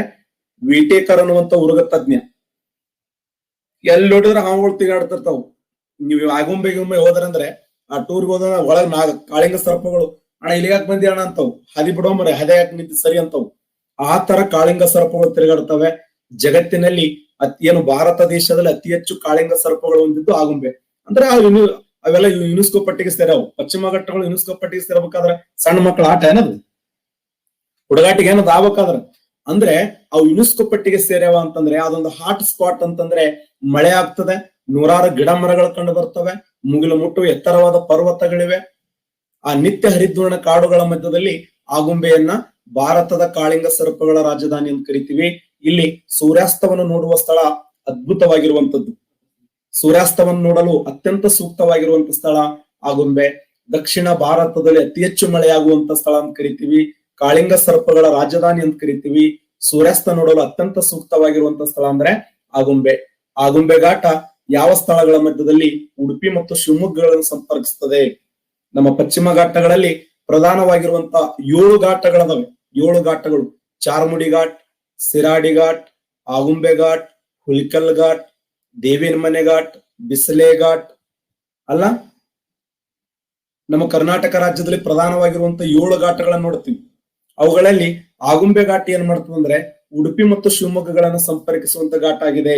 ವಿಟೇಕರ್ ಅನ್ನುವಂತ ಉರುಗ ತಜ್ಞ. ಎಲ್ಲಿ ನೋಡಿದ್ರೆ ಹಾವುಗಳು ತಿಗಾಡ್ತಿರ್ತಾವ. ನೀವು ಆಗುಂಬೆಗೊಮ್ಮೆ ಹೋದ್ರಂದ್ರೆ ಆ ಟೂರ್ಗೆ ಹೋದ ಒಳಗ್ ಕಾಳಿಂಗ ಸರ್ಪಗಳು ಅಣ್ಣ ಇಲ್ಲಿಗಾಕ್ ಬಂದಿ ಅಣ್ಣ ಅಂತವು. ಹದಿ ಬಿಡೋ ಮರೆ ಹದೆ ಯಾಕೆ ನಿಂತು ಸರಿ ಅಂತವು. ಆ ತರ ಕಾಳಿಂಗ ಸರ್ಪಗಳು ತಿರುಗಾಡ್ತವೆ. ಜಗತ್ತಿನಲ್ಲಿ ಏನು ಭಾರತ ದೇಶದಲ್ಲಿ ಅತಿ ಹೆಚ್ಚು ಕಾಳಿಂಗ ಸರ್ಪಗಳು ಹೊಂದಿದ್ದು ಆಗುಂಬೆ. ಅಂದ್ರೆ ಅವೆಲ್ಲ ಯುನೆಸ್ಕೋ ಪಟ್ಟಿಗೆ ಸೇರವು. ಪಶ್ಚಿಮ ಘಟ್ಟಗಳು ಯುನೆಸ್ಕೋ ಪಟ್ಟಿಗೆ ಸೇರಬೇಕಾದ್ರೆ ಸಣ್ಣ ಮಕ್ಕಳ ಆಟ ಏನದು, ಹುಡುಗಾಟಿಗೆ ಏನದು ಆಗ್ಬೇಕಾದ್ರ ಅಂದ್ರೆ ಅವು ಯುನೆಸ್ಕೋ ಪಟ್ಟಿಗೆ ಸೇರ್ಯಾವ ಅಂತಂದ್ರೆ ಅದೊಂದು ಹಾಟ್ ಸ್ಪಾಟ್ ಅಂತಂದ್ರೆ ಮಳೆ ಆಗ್ತದೆ. 100 ಗಿಡ ಮರಗಳು ಕಂಡು ಬರ್ತವೆ. ಮುಗಿಲು ಮುಟ್ಟುವ ಎತ್ತರವಾದ ಪರ್ವತಗಳಿವೆ. ಆ ನಿತ್ಯ ಹರಿದ್ವರ್ಣ ಕಾಡುಗಳ ಮಧ್ಯದಲ್ಲಿ ಆಗುಂಬೆಯನ್ನ ಭಾರತದ ಕಾಳಿಂಗ ಸರ್ಪಗಳ ರಾಜಧಾನಿ ಅಂತ ಕರಿತೀವಿ. ಇಲ್ಲಿ ಸೂರ್ಯಾಸ್ತವನ್ನು ನೋಡುವ ಸ್ಥಳ ಅದ್ಭುತವಾಗಿರುವಂತದ್ದು. ಸೂರ್ಯಾಸ್ತವನ್ನು ನೋಡಲು ಅತ್ಯಂತ ಸೂಕ್ತವಾಗಿರುವಂತ ಸ್ಥಳ ಆಗುಂಬೆ. ದಕ್ಷಿಣ ಭಾರತದಲ್ಲಿ ಅತಿ ಹೆಚ್ಚು ಮಳೆಯಾಗುವಂತ ಸ್ಥಳ ಅಂತ ಕರಿತೀವಿ. ಕಾಳಿಂಗ ಸರ್ಪಗಳ ರಾಜಧಾನಿ ಅಂತ ಕರಿತೀವಿ. ಸೂರ್ಯಾಸ್ತ ನೋಡಲು ಅತ್ಯಂತ ಸೂಕ್ತವಾಗಿರುವಂತ ಸ್ಥಳ ಅಂದ್ರೆ ಆಗುಂಬೆ. ಆಗುಂಬೆ ಘಾಟ ಯಾವ ಸ್ಥಳಗಳ ಮಧ್ಯದಲ್ಲಿ ಉಡುಪಿ ಮತ್ತು ಶಿವಮೊಗ್ಗಗಳನ್ನು ಸಂಪರ್ಕಿಸುತ್ತದೆ? ನಮ್ಮ ಪಶ್ಚಿಮ ಘಾಟಗಳಲ್ಲಿ ಪ್ರಧಾನವಾಗಿರುವಂತ 7 ಘಾಟಗಳದಾವೆ. 7 ಘಾಟಗಳು: ಚಾರ್ಮುಡಿ ಘಾಟ್, ಸಿರಾಡಿ ಘಾಟ್, ಆಗುಂಬೆ ಘಾಟ್, ಹುಲಿಕಲ್ ಘಾಟ್, ದೇವಿನಮನೆ ಘಾಟ್, ಬಿಸಲೆ ಘಾಟ್. ಅಲ್ಲ, ನಮ್ಮ ಕರ್ನಾಟಕ ರಾಜ್ಯದಲ್ಲಿ ಪ್ರಧಾನವಾಗಿರುವಂತ 7 ಘಾಟಗಳನ್ನ ನೋಡ್ತೀವಿ. ಅವುಗಳಲ್ಲಿ ಆಗುಂಬೆ ಘಾಟ್ ಏನ್ ಮಾಡ್ತದಂದ್ರೆ ಉಡುಪಿ ಮತ್ತು ಶಿವಮೊಗ್ಗಗಳನ್ನು ಸಂಪರ್ಕಿಸುವಂತ ಘಾಟ್ ಆಗಿದೆ.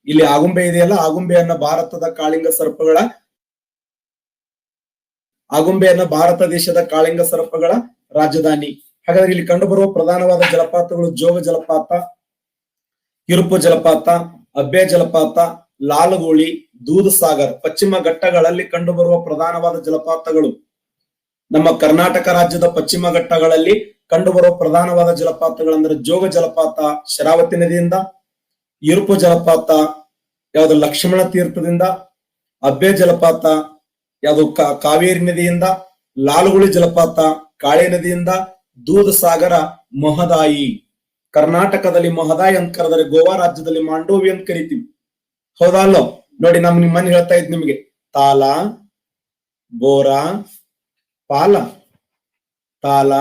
ಇಲ್ಲಿ ಆಗುಂಬೆ ಇದೆಯಲ್ಲ, ಆಗುಂಬೆಯನ್ನ ಭಾರತ ದೇಶದ ಕಾಳಿಂಗ ಸರ್ಪಗಳ ರಾಜಧಾನಿ. ಹಾಗಾದ್ರೆ ಇಲ್ಲಿ ಕಂಡುಬರುವ ಪ್ರಧಾನವಾದ ಜಲಪಾತಗಳು ಜೋಗ ಜಲಪಾತ, ಕಿರುಪು ಜಲಪಾತ, ಅಬ್ಬೆ ಜಲಪಾತ, ಲಾಲಗೋಳಿ, ದೂಧಸಾಗರ್. ಪಶ್ಚಿಮ ಘಟ್ಟಗಳಲ್ಲಿ ಕಂಡುಬರುವ ಪ್ರಧಾನವಾದ ಜಲಪಾತಗಳು. ನಮ್ಮ ಕರ್ನಾಟಕ ರಾಜ್ಯದ ಪಶ್ಚಿಮ ಘಟ್ಟಗಳಲ್ಲಿ ಕಂಡುಬರುವ ಪ್ರಧಾನವಾದ ಜಲಪಾತಗಳಂದ್ರೆ ಜೋಗ ಜಲಪಾತ ಶರಾವತಿ ನದಿಯಿಂದ, ಇರುಪು ಜಲಪಾತ ಯಾವುದು ಲಕ್ಷ್ಮಣ ತೀರ್ಥದಿಂದ, ಅಬ್ಬೆ ಜಲಪಾತ ಯಾವುದು ಕಾವೇರಿ ನದಿಯಿಂದ, ಲಾಲಗುಳಿ ಜಲಪಾತ ಕಾಳಿ ನದಿಯಿಂದ, ದೂಧಸಾಗರ ಮಹದಾಯಿ. ಕರ್ನಾಟಕದಲ್ಲಿ ಮಹದಾಯಿ ಅಂತ ಕರೆದರೆ ಗೋವಾ ರಾಜ್ಯದಲ್ಲಿ ಮಾಂಡೋವಿ ಅಂತ ಕರಿತೀವಿ. ಹೌದಾ ಅಲ್ಲೋ? ನೋಡಿ, ನಿಮ್ಮನ್ನ ಹೇಳ್ತಾ ಇದ್ ನಿಮ್ಗೆ ತಾಲ, ಬೋರಾ, ಪಾಲ. ತಾಲ,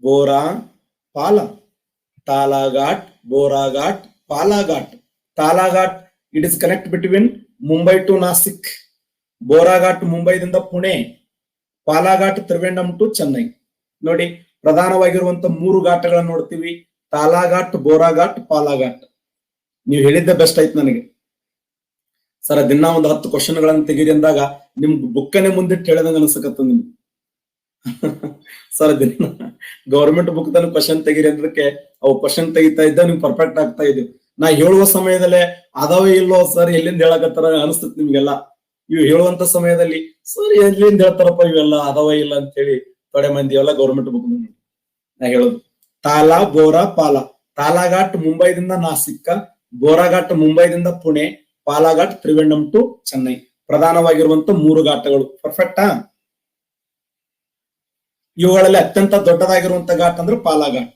ಬೋರಾ, ಪಾಲ. ತಾಲಾಘಾಟ್, ಬೋರಾಘಾಟ್, ಪಾಲಾಘಾಟ್. ತಾಲಾಘಾಟ್ it is connect between Mumbai to Nashik. ಬೋರಾಘಾಟ್ ಮುಂಬೈದಿಂದ Pune. ಪಾಲಾಘಾಟ್ ತ್ರಿವೇಂಡಂ to Chennai. ನೋಡಿ, ಪ್ರಧಾನವಾಗಿರುವಂತ 3 ಘಾಟಗಳನ್ನ ನೋಡ್ತೀವಿ: ತಾಲಾಘಾಟ್, ಬೋರಾಘಾಟ್, ಪಾಲಾಘಾಟ್. ನೀವು ಹೇಳಿದ್ದೆ ಬೆಸ್ಟ್ ಆಯ್ತು ನನಗೆ. ಸರ್, ದಿನ ಒಂದು 10 ಕ್ವಶನ್ ಗಳನ್ನ ತೆಗೀರಿ ಅಂದಾಗ ನಿಮ್ ಬುಕ್ಕನೆ ಮುಂದಿಟ್ಟು ಹೇಳಿದಂಗ ಅನ್ಸಕತ್ತ ನಿಮ್ಗೆ. ಸರ್, ದಿನ ಗೌರ್ಮೆಂಟ್ ಬುಕ್ ತನ ಕ್ವಶನ್ ತೆಗೀರಿ ಅಂದ್ರಕ್ಕೆ ಅವು ಕ್ವಶನ್ ತೆಗಿತಾ ಇದ್ದ ನಿಮ್ಗೆ ಪರ್ಫೆಕ್ಟ್ ಆಗ್ತಾ ಇದ್ದೀವಿ. ನಾ ಹೇಳುವ ಸಮಯದಲ್ಲೇ ಅದಾವೇ ಇಲ್ಲೋ ಸರ್ ಎಲ್ಲಿಂದ ಹೇಳಕತ್ತಾರ ಅನಿಸ್ತತ್ ನಿಮ್ಗೆಲ್ಲ. ಇವು ಹೇಳುವಂತ ಸಮಯದಲ್ಲಿ ಸರ್ ಎಲ್ಲಿಂದ ಹೇಳ್ತಾರಪ್ಪ ಇವೆಲ್ಲ ಅದಾವ ಇಲ್ಲ ಅಂತ ಹೇಳಿ ತೊಡೆ ಮಂದಿ ಎಲ್ಲ ಗೌರ್ಮೆಂಟ್ ಬುಕ್ ನಾ ಹೇಳೋದು. ತಾಲ, ಬೋರಾ, ಪಾಲ. ತಾಲಾಘಾಟ್ ಮುಂಬೈದಿಂದ ನಾಸಿಕ್, ಬೋರಾಘಾಟ್ ಮುಂಬೈದಿಂದ ಪುಣೆ, ಪಾಲಾಘಾಟ್ ತ್ರಿವೇಂಡಂ ಟು ಚೆನ್ನೈ. ಪ್ರಧಾನವಾಗಿರುವಂತ 3 ಘಾಟಗಳು. ಪರ್ಫೆಕ್ಟಾ? ಇವುಗಳಲ್ಲಿ ಅತ್ಯಂತ ದೊಡ್ಡದಾಗಿರುವಂತ ಘಾಟ್ ಅಂದ್ರೆ ಪಾಲಾಘಾಟ್.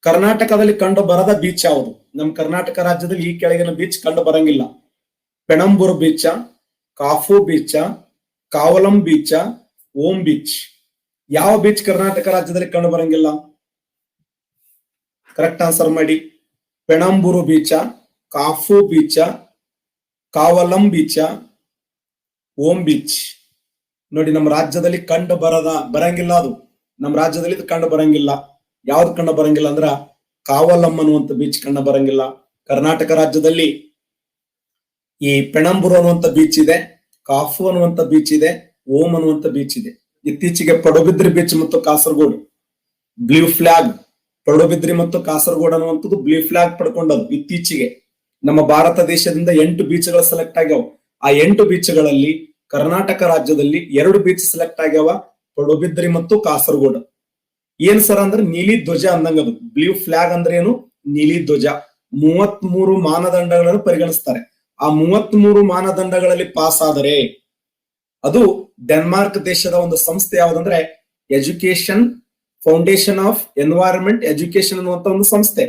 ಕರ್ನಾಟಕದಲ್ಲಿ ಕಂಡು ಬರದ ಬೀಚ್ ಯಾವುದು? ನಮ್ಮ ಕರ್ನಾಟಕ ರಾಜ್ಯದಲ್ಲಿ ಈ ಕೆಳಗಿನ ಬೀಚ್ ಕಂಡು ಬರಂಗಿಲ್ಲ: ಪೆಣಂಬೂರು ಬೀಚ, ಕಾಫು ಬೀಚ, ಕಾವಲಂ ಬೀಚ, ಓಂ ಬೀಚ್. ಯಾವ ಬೀಚ್ ಕರ್ನಾಟಕ ರಾಜ್ಯದಲ್ಲಿ ಕಂಡು ಬರಂಗಿಲ್ಲ? ಕರೆಕ್ಟ್ ಆನ್ಸರ್ ಮಾಡಿ. ಪೆಣಂಬೂರು ಬೀಚ, ಕಾಫು ಬೀಚ, ಕಾವಲಂ ಬೀಚ, ಓಂ ಬೀಚ್. ನೋಡಿ, ನಮ್ಮ ರಾಜ್ಯದಲ್ಲಿ ಕಂಡು ಬರಂಗಿಲ್ಲ. ಅದು ನಮ್ಮ ರಾಜ್ಯದಲ್ಲಿ ಕಂಡು ಬರಂಗಿಲ್ಲ. ಯಾವ್ದು ಕಂಡು ಬರಂಗಿಲ್ಲ ಅಂದ್ರ ಕಾವಲಂ ಅನ್ನುವಂತ ಬೀಚ್ ಕಂಡು ಬರಂಗಿಲ್ಲ. ಕರ್ನಾಟಕ ರಾಜ್ಯದಲ್ಲಿ ಈ ಪೆಣಂಬೂರು ಅನ್ನುವಂತ ಬೀಚ್ ಇದೆ, ಕಾಫು ಅನ್ನುವಂತ ಬೀಚ್ ಇದೆ, ಓಂ ಅನ್ನುವಂತ ಬೀಚ್ ಇದೆ. ಇತ್ತೀಚೆಗೆ ಪಡುಬಿದ್ರಿ ಬೀಚ್ ಮತ್ತು ಕಾಸರಗೋಡು ಬ್ಲೂ ಫ್ಲಾಗ್, ಪಡುಬಿದ್ರಿ ಮತ್ತು ಕಾಸರಗೋಡು ಅನ್ನುವಂಥದ್ದು ಬ್ಲೂ ಫ್ಲಾಗ್ ಪಡ್ಕೊಂಡದ್ದು ಇತ್ತೀಚೆಗೆ. ನಮ್ಮ ಭಾರತ ದೇಶದಿಂದ 8 ಬೀಚ್ಗಳು ಸೆಲೆಕ್ಟ್ ಆಗ್ಯಾವ. ಆ 8 ಬೀಚ್ಗಳಲ್ಲಿ ಕರ್ನಾಟಕ ರಾಜ್ಯದಲ್ಲಿ 2 ಬೀಚ್ ಸೆಲೆಕ್ಟ್ ಆಗ್ಯಾವ: ಪಡುಬಿದ್ರಿ ಮತ್ತು ಕಾಸರಗೋಡು. ಏನ್ ಸರ್ ಅಂದ್ರೆ ನೀಲಿ ಧ್ವಜ ಅಂದಂಗದು. ಬ್ಲೂ ಫ್ಲಾಗ್ ಅಂದ್ರೆ ಏನು? ನೀಲಿ ಧ್ವಜ. 33 ಮಾನದಂಡಗಳನ್ನು ಪರಿಗಣಿಸ್ತಾರೆ. ಆ 33 ಮಾನದಂಡಗಳಲ್ಲಿ ಪಾಸ್ ಆದರೆ ಅದು ಡೆನ್ಮಾರ್ಕ್ ದೇಶದ ಒಂದು ಸಂಸ್ಥೆ ಯಾವ್ದಂದ್ರೆ education foundation of environment education ಅನ್ನುವಂತ ಒಂದು ಸಂಸ್ಥೆ.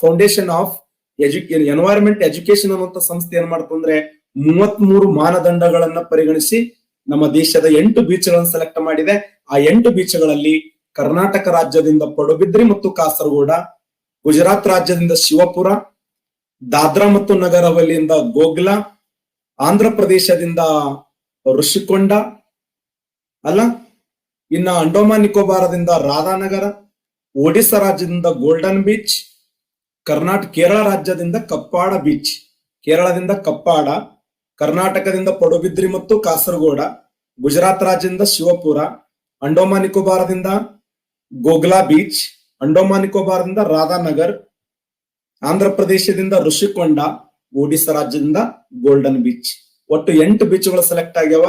ಫೌಂಡೇಶನ್ ಆಫ್ ಎನ್ವೈರನ್ಮೆಂಟ್ ಎಜುಕೇಶನ್ ಅನ್ನುವಂತ ಸಂಸ್ಥೆ ಏನ್ ಮಾಡ್ತಂದ್ರೆ 33 ಮಾನದಂಡಗಳನ್ನ ಪರಿಗಣಿಸಿ ನಮ್ಮ ದೇಶದ 8 ಬೀಚ್ಗಳನ್ನು ಸೆಲೆಕ್ಟ್ ಮಾಡಿದೆ. ಆ 8 ಬೀಚ್ಗಳಲ್ಲಿ ಕರ್ನಾಟಕ ರಾಜ್ಯದಿಂದ ಪಡುಬಿದ್ರಿ ಮತ್ತು ಕಾಸರಗೋಡ, ಗುಜರಾತ್ ರಾಜ್ಯದಿಂದ ಶಿವಪುರ, ದಾದ್ರಾ ಮತ್ತು ನಗರ್ ಹವೇಲಿಯಿಂದ ಗೋಗ್ಲಾ, ಆಂಧ್ರ ಪ್ರದೇಶದಿಂದ ಋಷಿಕೊಂಡ, ಅಲ್ಲ ಇನ್ನ ಅಂಡೋಮಾನ್ ನಿಕೋಬಾರದಿಂದ ರಾಧಾನಗರ, ಒಡಿಶಾ ರಾಜ್ಯದಿಂದ ಗೋಲ್ಡನ್ ಬೀಚ್, ಕೇರಳ ರಾಜ್ಯದಿಂದ ಕಪ್ಪಾಡ ಬೀಚ್. ಕೇರಳದಿಂದ ಕಪ್ಪಾಡ, ಕರ್ನಾಟಕದಿಂದ ಪಡುಬಿದ್ರಿ ಮತ್ತು ಕಾಸರಗೋಡ, ಗುಜರಾತ್ ರಾಜ್ಯದಿಂದ ಶಿವಪುರ, ಅಂಡೋಮಾನ್ ನಿಕೋಬಾರದಿಂದ ಗೋಗ್ಲಾ ಬೀಚ್, ಅಂಡೋಮಾನ್ ನಿಕೋಬಾರದಿಂದ ರಾಧಾನಗರ್, ಆಂಧ್ರ ಪ್ರದೇಶದಿಂದ ಋಷಿಕೊಂಡ, ಒಡಿಶಾ ರಾಜ್ಯದಿಂದ ಗೋಲ್ಡನ್ ಬೀಚ್. ಒಟ್ಟು 8 ಬೀಚ್ಗಳು ಸೆಲೆಕ್ಟ್ ಆಗ್ಯಾವ.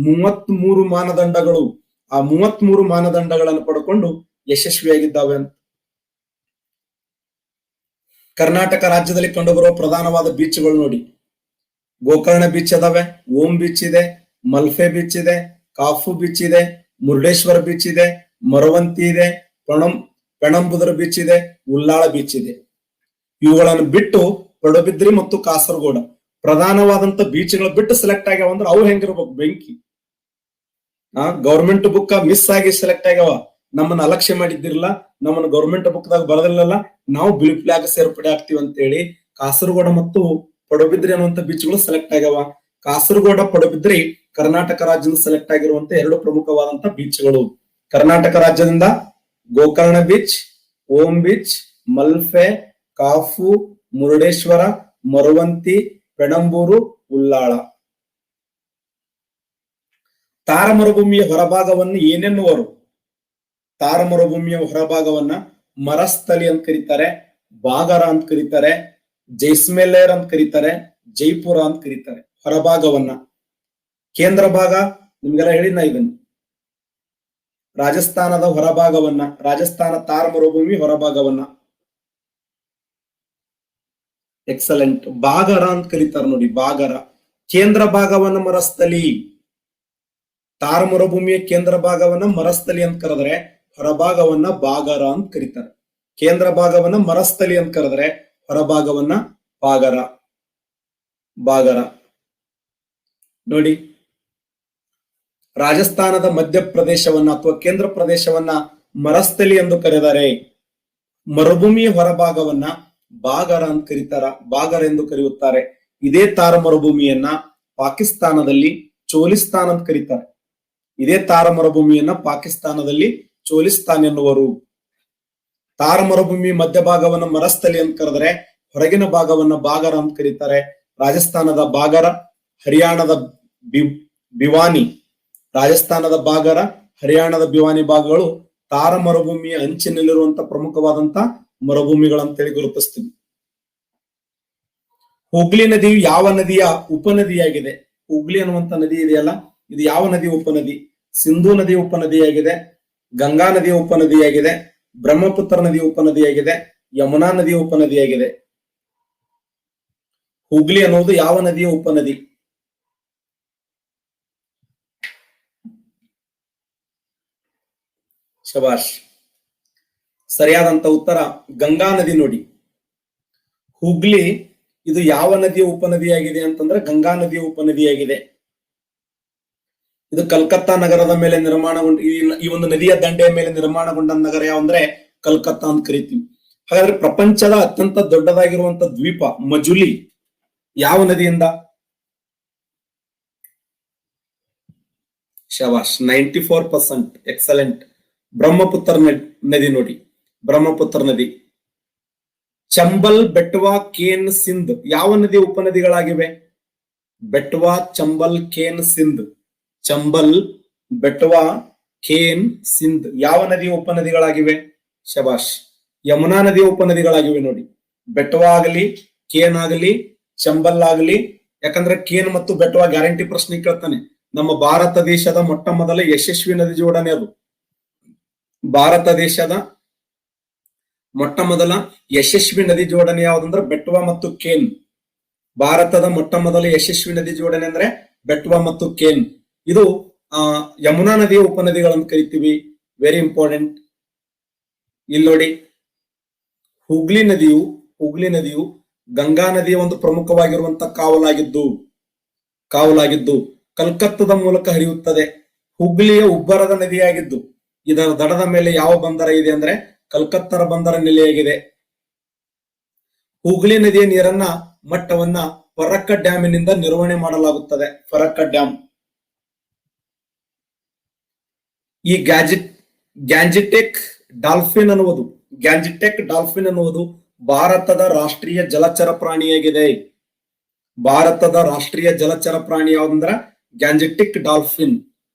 33 ಮಾನದಂಡಗಳು ಆ 33 ಮಾನದಂಡಗಳನ್ನು ಪಡ್ಕೊಂಡು ಯಶಸ್ವಿಯಾಗಿದ್ದಾವೆ ಅಂತ. ಕರ್ನಾಟಕ ರಾಜ್ಯದಲ್ಲಿ ಕಂಡುಬರುವ ಪ್ರಧಾನವಾದ ಬೀಚ್ಗಳು ನೋಡಿ, ಗೋಕರ್ಣ ಬೀಚ್ ಅದಾವೆ, ಓಂ ಬೀಚ್ ಇದೆ, ಮಲ್ಪೆ ಬೀಚ್ ಇದೆ, ಕಾಫು ಬೀಚ್ ಇದೆ, ಮುರುಡೇಶ್ವರ ಬೀಚ್ ಇದೆ, ಮರವಂತಿ ಇದೆ, ಪೆಣಂಬುದರ ಬೀಚ್ ಇದೆ, ಉಲ್ಲಾಳ ಬೀಚ್ ಇದೆ. ಇವುಗಳನ್ನು ಬಿಟ್ಟು ಪಡುಬಿದ್ರಿ ಮತ್ತು ಕಾಸರಗೋಡ ಪ್ರಧಾನವಾದಂತ ಬೀಚ್ಗಳು ಬಿಟ್ಟು ಸೆಲೆಕ್ಟ್ ಆಗ್ಯಾವ ಅಂದ್ರೆ ಅವು ಹೆಂಗಿರ್ಬೇಕು, ಬೆಂಕಿ. ಗೌರ್ಮೆಂಟ್ ಬುಕ್ ಮಿಸ್ ಆಗಿ ಸೆಲೆಕ್ಟ್ ಆಗ್ಯಾವ, ನಮ್ಮನ್ನ ಅಲಕ್ಷ್ಯ ಮಾಡಿದ್ದಿರಲ್ಲ, ನಮ್ಮನ್ನ ಗೌರ್ಮೆಂಟ್ ಬುಕ್ ದಾಗ ಬರದಿಲ್ಲಲ್ಲ, ನಾವು ಬ್ಲೂ ಫ್ಲಾಗ್ ಸೇರ್ಪಡೆ ಆಗ್ತೀವಿ ಅಂತ ಹೇಳಿ ಕಾಸರಗೋಡ ಮತ್ತು ಪಡುಬಿದ್ರಿ ಅನ್ನುವಂತ ಬೀಚ್ಗಳು ಸೆಲೆಕ್ಟ್ ಆಗ್ಯಾವ. ಕಾಸರಗೋಡ, ಪಡುಬಿದ್ರಿ ಕರ್ನಾಟಕ ರಾಜ್ಯದಿಂದ ಸೆಲೆಕ್ಟ್ ಆಗಿರುವಂತ ಎರಡು ಪ್ರಮುಖವಾದಂತ ಬೀಚ್ಗಳು. ಕರ್ನಾಟಕ ರಾಜ್ಯದಿಂದ ಗೋಕರ್ಣ ಬೀಚ್, ಓಂ ಬೀಚ್, ಮಲ್ಪೆ, ಕಾಫು, ಮುರುಡೇಶ್ವರ, ಮರವಂತಿ, ಪೆಣಂಬೂರು, ಉಲ್ಲಾಳ. ತಾರ ಮರುಭೂಮಿಯ ಹೊರಭಾಗವನ್ನು ಏನೆನ್ನುವರು? ತಾರ ಮರುಭೂಮಿಯ ಹೊರಭಾಗವನ್ನ ಮರಸ್ಥಲಿ ಅಂತ ಕರೀತಾರೆ, ಬಾಗರ ಅಂತ ಕರೀತಾರೆ, ಜೈಸ್ಮೇಲೇರ್ ಅಂತ ಕರೀತಾರೆ, ಜೈಪುರ ಅಂತ ಕರೀತಾರೆ. ಹೊರಭಾಗವನ್ನ. ಕೇಂದ್ರ ಭಾಗ ನಿಮ್ಗೆಲ್ಲ ಹೇಳಿದ್ನ ಇದನ್ನು. ರಾಜಸ್ಥಾನದ ಹೊರಭಾಗವನ್ನ, ರಾಜಸ್ಥಾನ ತಾರ ಮರುಭೂಮಿ ಹೊರಭಾಗವನ್ನ. ಎಕ್ಸಲೆಂಟ್. ಬಾಗರ ಅಂತ ಕರೀತಾರೆ ನೋಡಿ, ಬಾಗರ. ಕೇಂದ್ರ ಭಾಗವನ್ನ ಮರಸ್ಥಲಿ. ತಾರ ಮರುಭೂಮಿಯ ಕೇಂದ್ರ ಭಾಗವನ್ನ ಮರಸ್ಥಲಿ ಅಂತ ಕರೆದ್ರೆ ಹೊರಭಾಗವನ್ನ ಬಾಗರ ಅಂತ ಕರೀತಾರೆ. ಕೇಂದ್ರ ಭಾಗವನ್ನ ಮರಸ್ಥಲಿ ಅಂತ ಕರೆದ್ರೆ ಹೊರಭಾಗವನ್ನ ಬಾಗರ. ಬಾಗರ ನೋಡಿ. ರಾಜಸ್ಥಾನದ ಮಧ್ಯಪ್ರದೇಶವನ್ನ ಅಥವಾ ಕೇಂದ್ರ ಪ್ರದೇಶವನ್ನ ಮರಸ್ಥಲಿ ಎಂದು ಕರೆದರೆ, ಮರುಭೂಮಿಯ ಹೊರಭಾಗವನ್ನ ಬಾಗರ ಅಂತ ಕರೀತಾರ, ಬಾಗರ ಎಂದು ಕರೆಯುತ್ತಾರೆ. ಇದೇ ತಾರ ಮರುಭೂಮಿಯನ್ನ ಪಾಕಿಸ್ತಾನದಲ್ಲಿ ಚೋಲಿಸ್ತಾನ್ ಅಂತ ಕರೀತಾರೆ. ಇದೇ ತಾರ ಮರುಭೂಮಿಯನ್ನ ಪಾಕಿಸ್ತಾನದಲ್ಲಿ ಚೋಲಿಸ್ತಾನ್ ಎನ್ನುವರು. ತಾರ ಮರುಭೂಮಿ ಮಧ್ಯಭಾಗವನ್ನ ಮರಸ್ಥಲಿ ಅಂತ ಕರೆದ್ರೆ ಹೊರಗಿನ ಭಾಗವನ್ನ ಬಾಗರ ಅಂತ ಕರೀತಾರೆ. ರಾಜಸ್ಥಾನದ ಬಾಗರ, ಹರಿಯಾಣದ ಭಿವಾನಿ, ರಾಜಸ್ಥಾನದ ಬಾಗರ, ಹರಿಯಾಣದ ಭಿವಾನಿ ಭಾಗಗಳು ತಾರ ಮರುಭೂಮಿಯ ಅಂಚಿನಲ್ಲಿರುವಂತ ಪ್ರಮುಖವಾದಂತ ಮರುಭೂಮಿಗಳಂತೇಳಿ ಗುರುತಿಸ್ತೀವಿ. ಹುಗ್ಲಿ ನದಿಯು ಯಾವ ನದಿಯ ಉಪನದಿಯಾಗಿದೆ? ಹುಗ್ಲಿ ಅನ್ನುವಂತ ನದಿ ಇದೆಯಲ್ಲ, ಇದು ಯಾವ ನದಿಯ ಉಪನದಿ? ಸಿಂಧೂ ನದಿಯ ಉಪನದಿಯಾಗಿದೆ, ಗಂಗಾ ನದಿಯ ಉಪನದಿಯಾಗಿದೆ, ಬ್ರಹ್ಮಪುತ್ರ ನದಿಯ ಉಪನದಿಯಾಗಿದೆ, ಯಮುನಾ ನದಿಯ ಉಪನದಿಯಾಗಿದೆ. ಹುಗ್ಲಿ ಅನ್ನೋದು ಯಾವ ನದಿಯ ಉಪನದಿ? ಶಬಾಷ್. ಸರಿಯಾದಂತ ಉತ್ತರ ಗಂಗಾ ನದಿ ನೋಡಿ. ಹುಗ್ಲಿ ಇದು ಯಾವ ನದಿಯ ಉಪನದಿಯಾಗಿದೆ ಅಂತಂದ್ರೆ ಗಂಗಾ ನದಿಯ ಉಪನದಿಯಾಗಿದೆ. ಇದು ಕಲ್ಕತ್ತಾ ನಗರದ ಮೇಲೆ ನಿರ್ಮಾಣಗೊಂಡ, ಈ ಒಂದು ನದಿಯ ದಂಡೆಯ ಮೇಲೆ ನಿರ್ಮಾಣಗೊಂಡ ನಗರ ಯಾವಂದ್ರೆ ಕಲ್ಕತ್ತಾ ಅಂತ ಕರಿತೀವಿ. ಹಾಗಾದ್ರೆ ಪ್ರಪಂಚದ ಅತ್ಯಂತ ದೊಡ್ಡದಾಗಿರುವಂತ ದ್ವೀಪ ಮಜುಲಿ ಯಾವ ನದಿಯಿಂದ? ಶಬಾಷ್, 94%. ಎಕ್ಸಲೆಂಟ್. ಬ್ರಹ್ಮಪುತ್ರ ನದಿ ನೋಡಿ, ಬ್ರಹ್ಮಪುತ್ರ ನದಿ. ಚಂಬಲ್, ಬೆಟ್ವಾ, ಕೇನ್, ಸಿಂಧ್ ಯಾವ ನದಿ ಉಪನದಿಗಳಾಗಿವೆ? ಬೆಟ್ವಾ, ಚಂಬಲ್, ಕೇನ್, ಸಿಂಧ್. ಚಂಬಲ್, ಬೆಟ್ವಾ, ಖೇನ್, ಸಿಂಧ್ ಯಾವ ನದಿಯ ಉಪನದಿಗಳಾಗಿವೆ? ಶಬಾಷ್, ಯಮುನಾ ನದಿಯ ಉಪನದಿಗಳಾಗಿವೆ ನೋಡಿ. ಬೆಟ್ವಾ ಆಗಲಿ, ಕೇನ್ ಆಗಲಿ, ಚಂಬಲ್ ಆಗಲಿ. ಯಾಕಂದ್ರೆ ಕೇನ್ ಮತ್ತು ಬೆಟ್ವಾ ಗ್ಯಾರಂಟಿ ಪ್ರಶ್ನೆ ಕೇಳ್ತಾನೆ. ನಮ್ಮ ಭಾರತ ದೇಶದ ಮೊಟ್ಟ ಮೊದಲ ಯಶಸ್ವಿ ನದಿ ಜೋಡಣೆ ಅದು. ಭಾರತ ದೇಶದ ಮೊಟ್ಟ ಮೊದಲ ಯಶಸ್ವಿ ನದಿ ಜೋಡಣೆ ಯಾವ್ದಂದ್ರೆ ಬೆಟ್ವಾ ಮತ್ತು ಕೇನ್. ಭಾರತದ ಮೊಟ್ಟ ಮೊದಲ ಯಶಸ್ವಿ ನದಿ ಜೋಡಣೆ ಅಂದ್ರೆ ಬೆಟ್ವಾ ಮತ್ತು ಕೇನ್. ಇದು ಯಮುನಾ ನದಿಯ ಉಪನದಿಗಳನ್ನು ಕರಿತೀವಿ. Very important. ಇಲ್ಲಿ ನೋಡಿ, ಹುಗ್ಲಿ ನದಿಯು ಗಂಗಾ ನದಿಯ ಒಂದು ಪ್ರಮುಖವಾಗಿರುವಂತ ಕಾವಲಾಗಿದ್ದು ಕಲ್ಕತ್ತಾದ ಮೂಲಕ ಹರಿಯುತ್ತದೆ. ಹುಗ್ಲಿಯ ಉಬ್ಬರದ ನದಿಯಾಗಿದ್ದು ಇದರ ದಡದ ಮೇಲೆ ಯಾವ ಬಂದರ ಇದೆ ಅಂದ್ರೆ ಕಲ್ಕತ್ತರ ಬಂದರ ನೆಲೆಯಾಗಿದೆ. ಹುಗ್ಲಿ ನದಿಯ ನೀರನ್ನ ಮಟ್ಟವನ್ನ ಫರಕ್ಕ ಡ್ಯಾಮಿನಿಂದ ನಿರ್ವಹಣೆ ಮಾಡಲಾಗುತ್ತದೆ. ಫರಕ್ಕ ಡ್ಯಾಮ್. ಈ ಗ್ಯಾಂಜಿಟೆಕ್ ಡಾಲ್ಫಿನ್ ಅನ್ನುವುದು ಭಾರತದ ರಾಷ್ಟ್ರೀಯ ಜಲಚರ ಪ್ರಾಣಿಯಾಗಿದೆ. ಭಾರತದ ರಾಷ್ಟ್ರೀಯ ಜಲಚರ ಪ್ರಾಣಿ ಯಾವ್ದಂದ್ರ ಗ್ಯಾಂಜೆಟಿಕ್ ಡಾಲ್ಫಿನ್.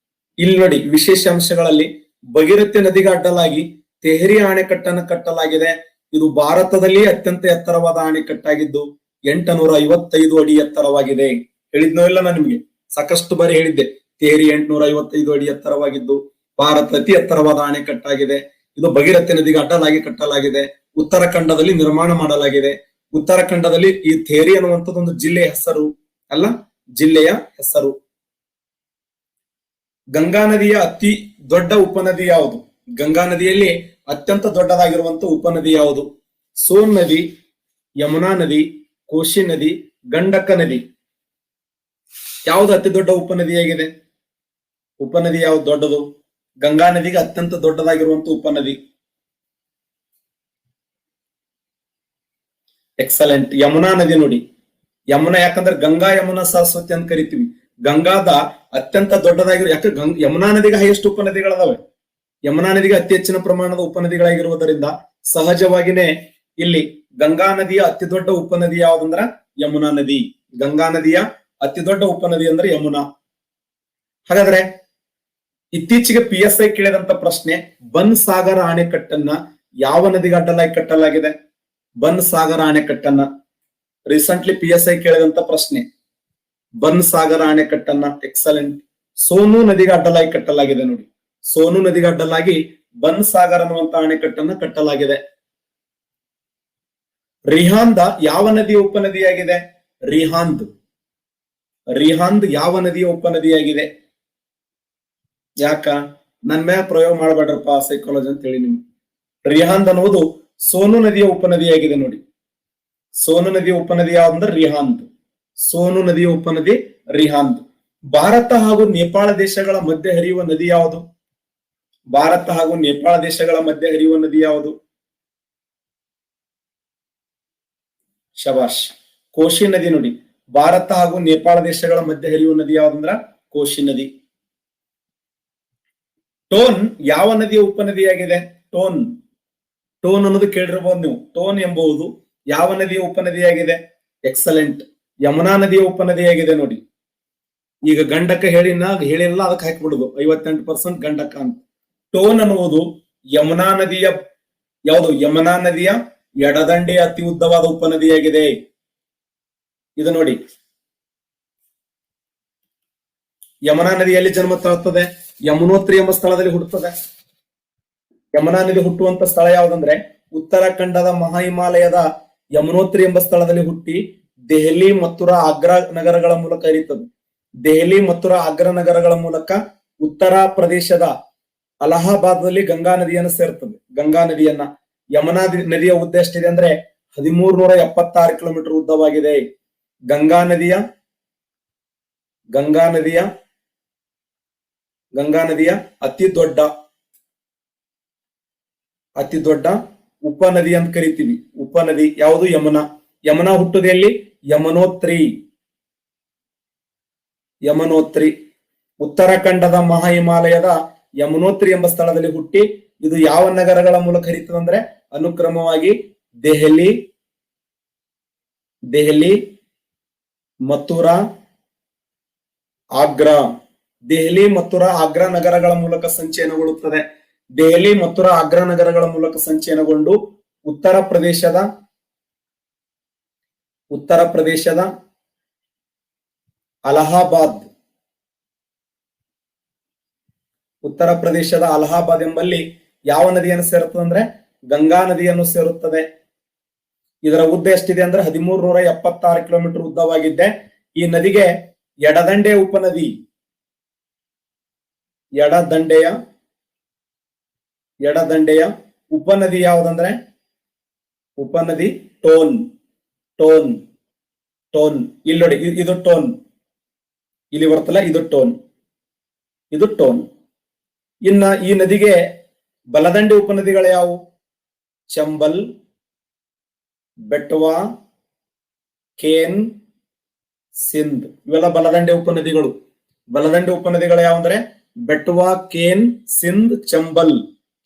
ಇಲ್ಲಿ ನೋಡಿ, ವಿಶೇಷ ಅಂಶಗಳಲ್ಲಿ ಭಗೀರಥಿ ನದಿಗೆ ಅಡ್ಡಲಾಗಿ ತೆಹರಿ ಅಣೆಕಟ್ಟನ್ನು ಕಟ್ಟಲಾಗಿದೆ. ಇದು ಭಾರತದಲ್ಲಿ ಅತ್ಯಂತ ಎತ್ತರವಾದ ಅಣೆಕಟ್ಟಾಗಿದ್ದು 855 ಅಡಿ ಎತ್ತರವಾಗಿದೆ. ಹೇಳಿದ್ನೋ ಇಲ್ಲ ನಾನು ನಿಮ್ಗೆ? ಸಾಕಷ್ಟು ಬಾರಿ ಹೇಳಿದ್ದೆ. ತೆಹರಿ 855 ಅಡಿ ಎತ್ತರವಾಗಿದ್ದು ಭಾರತ ಅತಿ ಎತ್ತರವಾದ ಅಣೆಕಟ್ಟಾಗಿದೆ. ಇದು ಭಗೀರಥಿ ನದಿಗೆ ಅಡ್ಡಲಾಗಿ ಕಟ್ಟಲಾಗಿದೆ. ಉತ್ತರಾಖಂಡದಲ್ಲಿ ನಿರ್ಮಾಣ ಮಾಡಲಾಗಿದೆ. ಉತ್ತರಾಖಂಡದಲ್ಲಿ ಈ ಥೇರಿ ಅನ್ನುವಂಥದ್ದು ಒಂದು ಜಿಲ್ಲೆಯ ಹೆಸರು ಅಲ್ಲ, ಜಿಲ್ಲೆಯ ಹೆಸರು. ಗಂಗಾ ನದಿಯ ಅತಿ ದೊಡ್ಡ ಉಪನದಿ ಯಾವುದು? ಗಂಗಾ ನದಿಯಲ್ಲಿ ಅತ್ಯಂತ ದೊಡ್ಡದಾಗಿರುವಂತ ಉಪನದಿ ಯಾವುದು? ಸೋನ್ ನದಿ, ಯಮುನಾ ನದಿ, ಕೋಶಿ ನದಿ, ಗಂಡಕ ನದಿ. ಯಾವುದು ಅತಿ ದೊಡ್ಡ ಉಪನದಿಯಾಗಿದೆ? ಉಪನದಿ ಯಾವ್ದು ದೊಡ್ಡದು? ಗಂಗಾ ನದಿಗೆ ಅತ್ಯಂತ ದೊಡ್ಡದಾಗಿರುವಂತ ಉಪನದಿ. ಎಕ್ಸಲೆಂಟ್. ಯಮುನಾ ನದಿ ನೋಡಿ. ಯಮುನಾ ಯಾಕಂದ್ರೆ ಗಂಗಾ ಯಮುನಾ ಸರಸ್ವತಿ ಅಂತ ಕರಿತೀವಿ. ಗಂಗಾದ ಅತ್ಯಂತ ದೊಡ್ಡದಾಗಿರೋ, ಯಾಕೆ ಯಮುನಾ ನದಿಗೆ ಹೈಯೆಸ್ಟ್ ಉಪನದಿಗಳದಾವೆ. ಯಮುನಾ ನದಿಗೆ ಅತಿ ಹೆಚ್ಚಿನ ಪ್ರಮಾಣದ ಉಪನದಿಗಳಾಗಿರುವುದರಿಂದ ಸಹಜವಾಗಿನೇ ಇಲ್ಲಿ ಗಂಗಾ ನದಿಯ ಅತಿ ದೊಡ್ಡ ಉಪನದಿ ಯಾವ್ದಂದ್ರ ಯಮುನಾ ನದಿ. ಗಂಗಾ ನದಿಯ ಅತಿ ದೊಡ್ಡ ಉಪನದಿ ಅಂದ್ರೆ ಯಮುನಾ. ಹಾಗಾದ್ರೆ ಇತ್ತೀಚೆಗೆ PSI ಕೇಳಿದಂತ ಪ್ರಶ್ನೆ, ಬನ್ ಸಾಗರ ಅಣೆಕಟ್ಟನ್ನ ಯಾವ ನದಿಗೆ ಅಡ್ಡಲಾಗಿ ಕಟ್ಟಲಾಗಿದೆ? ಬನ್ ಸಾಗರ ಅಣೆಕಟ್ಟನ್ನ ರೀಸೆಂಟ್ಲಿ PSI ಕೇಳಿದಂತ ಪ್ರಶ್ನೆ. ಬನ್ ಸಾಗರ ಅಣೆಕಟ್ಟನ್ನ ಎಕ್ಸಲೆಂಟ್. ಸೋನು ನದಿಗೆ ಅಡ್ಡಲಾಗಿ ಕಟ್ಟಲಾಗಿದೆ ನೋಡಿ. ಸೋನು ನದಿಗೆ ಅಡ್ಡಲಾಗಿ ಬನ್ ಸಾಗರ್ ಅನ್ನುವಂತ ಅಣೆಕಟ್ಟನ್ನ ಕಟ್ಟಲಾಗಿದೆ. ರಿಹಾಂದ ಯಾವ ನದಿಯ ಉಪನದಿಯಾಗಿದೆ? ರಿಹಾಂದ್. ರಿಹಾಂದ್ ಯಾವ ನದಿಯ ಉಪನದಿಯಾಗಿದೆ? ಯಾಕ ನನ್ ಮ್ಯಾಗ ಪ್ರಯೋಗ ಮಾಡ್ಬೇಡ್ರಪ್ಪ ಸೈಕಾಲಜಿ ಅಂತ ಹೇಳಿ ನಿಮ್ಗೆ. ರಿಹಾಂದ್ ಅನ್ನುವುದು ಸೋನು ನದಿಯ ಉಪನದಿಯಾಗಿದೆ ನೋಡಿ. ಸೋನು ನದಿಯ ಉಪನದಿ ಯಾವ್ದಂದ್ರೆ ರಿಹಾಂದ್. ಸೋನು ನದಿಯ ಉಪನದಿ ರಿಹಾಂದ್. ಭಾರತ ಹಾಗೂ ನೇಪಾಳ ದೇಶಗಳ ಮಧ್ಯೆ ಹರಿಯುವ ನದಿ ಯಾವುದು? ಭಾರತ ಹಾಗೂ ನೇಪಾಳ ದೇಶಗಳ ಮಧ್ಯೆ ಹರಿಯುವ ನದಿ ಯಾವುದು? ಶಬಾಷ್. ಕೋಶಿ ನದಿ ನೋಡಿ. ಭಾರತ ಹಾಗೂ ನೇಪಾಳ ದೇಶಗಳ ಮಧ್ಯೆ ಹರಿಯುವ ನದಿ ಯಾವ್ದಂದ್ರ ಕೋಶಿ ನದಿ. ಟೋನ್ ಯಾವ ನದಿಯ ಉಪನದಿಯಾಗಿದೆ? ಟೋನ್. ಟೋನ್ ಅನ್ನೋದು ಕೇಳಿರ್ಬೋದು ನೀವು. ಟೋನ್ ಎಂಬುದು ಯಾವ ನದಿಯ ಉಪನದಿಯಾಗಿದೆ? ಎಕ್ಸಲೆಂಟ್. ಯಮುನಾ ನದಿಯ ಉಪನದಿಯಾಗಿದೆ ನೋಡಿ. ಈಗ ಗಂಡಕ ಹೇಳಿಲ್ಲ, ಅದಕ್ಕೆ ಹಾಕಿಬಿಡುದು 58% ಗಂಡಕ ಅಂತ. ಟೋನ್ ಅನ್ನುವುದು ಯಮುನಾ ನದಿಯ ಯಾವುದು? ಯಮುನಾ ನದಿಯ ಎಡದಂಡೆಯ ಅತಿ ಉದ್ದವಾದ ಉಪನದಿಯಾಗಿದೆ. ಇದು ನೋಡಿ. ಯಮುನಾ ನದಿಯಲ್ಲಿ ಜನ್ಮ ತಾಳುತ್ತದೆ? ಯಮುನೋತ್ರಿ ಎಂಬ ಸ್ಥಳದಲ್ಲಿ ಹುಟ್ಟುತ್ತದೆ. ಯಮುನಾ ನದಿ ಹುಟ್ಟುವಂತ ಸ್ಥಳ ಯಾವ್ದಂದ್ರೆ ಉತ್ತರಾಖಂಡದ ಮಹಾಹಿಮಾಲಯದ ಯಮುನೋತ್ರಿ ಎಂಬ ಸ್ಥಳದಲ್ಲಿ ಹುಟ್ಟಿ ದೆಹಲಿ, ಮಥುರಾ, ಆಗ್ರಾ ನಗರಗಳ ಮೂಲಕ ಹರಿಯುತ್ತದೆ. ದೆಹಲಿ, ಮಥುರಾ, ಆಗ್ರಾ ನಗರಗಳ ಮೂಲಕ ಉತ್ತರ ಪ್ರದೇಶದ ಅಲಹಾಬಾದ್ನಲ್ಲಿ ಗಂಗಾ ನದಿಯನ್ನು ಸೇರ್ತದೆ. ಗಂಗಾ ನದಿಯನ್ನ ಯಮುನಾ ನದಿಯ ಉದ್ದ ಎಷ್ಟಿದೆ ಅಂದ್ರೆ 1376 ಕಿಲೋಮೀಟರ್ ಉದ್ದವಾಗಿದೆ. ಗಂಗಾ ನದಿಯ ಅತಿ ದೊಡ್ಡ ಉಪನದಿ ಅಂತ ಕರಿತೀವಿ. ಉಪನದಿ ಯಾವುದು? ಯಮುನಾ. ಯಮುನಾ ಹುಟ್ಟುದು ಎಲ್ಲಿ? ಯಮುನೋತ್ರಿ. ಉತ್ತರಾಖಂಡದ ಮಹಾಹಿಮಾಲಯದ ಯಮುನೋತ್ರಿ ಎಂಬ ಸ್ಥಳದಲ್ಲಿ ಹುಟ್ಟಿ ಇದು ಯಾವ ನಗರಗಳ ಮೂಲಕ ಹರಿತದಂದ್ರೆ ಅನುಕ್ರಮವಾಗಿ ದೆಹಲಿ, ಮಥುರಾ, ಆಗ್ರಾ. ದೆಹಲಿ, ಮಥುರಾ, ಆಗ್ರಾ ನಗರಗಳ ಮೂಲಕ ಸಂಚಯನಗೊಳ್ಳುತ್ತದೆ. ದೆಹಲಿ, ಮಥುರಾ, ಆಗ್ರಾ ನಗರಗಳ ಮೂಲಕ ಸಂಚಯನಗೊಂಡು ಉತ್ತರ ಪ್ರದೇಶದ ಅಲಹಾಬಾದ್ ಎಂಬಲ್ಲಿ ಯಾವ ನದಿಯನ್ನು ಸೇರುತ್ತದೆ ಅಂದ್ರೆ ಗಂಗಾ ನದಿಯನ್ನು ಸೇರುತ್ತದೆ. ಇದರ ಉದ್ದ ಎಷ್ಟಿದೆ ಅಂದ್ರೆ 1376 ಕಿಲೋಮೀಟರ್ ಉದ್ದವಾಗಿದ್ದೆ. ಈ ನದಿಗೆ ಎಡದಂಡೆಯ ಉಪನದಿ ಯಾವುದಂದ್ರೆ ಉಪನದಿ ಟೋನ್. ಇಲ್ಲಿ ನೋಡಿ, ಇದು ಟೋನ್. ಇಲ್ಲಿ ಬರ್ತಲ್ಲ, ಇದು ಟೋನ್. ಇನ್ನ ಈ ನದಿಗೆ ಬಲದಂಡೆ ಉಪನದಿಗಳು ಯಾವುವು? ಚಂಬಲ್, ಬೆಟ್ವಾ, ಕೇನ್, ಸಿಂಧ್. ಇವೆಲ್ಲ ಬಲದಂಡೆ ಉಪನದಿಗಳು. ಬಲದಂಡೆ ಉಪನದಿಗಳು ಯಾವಂದ್ರೆ ಬೆಟ್ವಾ, ಕೇನ್, ಸಿಂಧ್, ಚಂಬಲ್.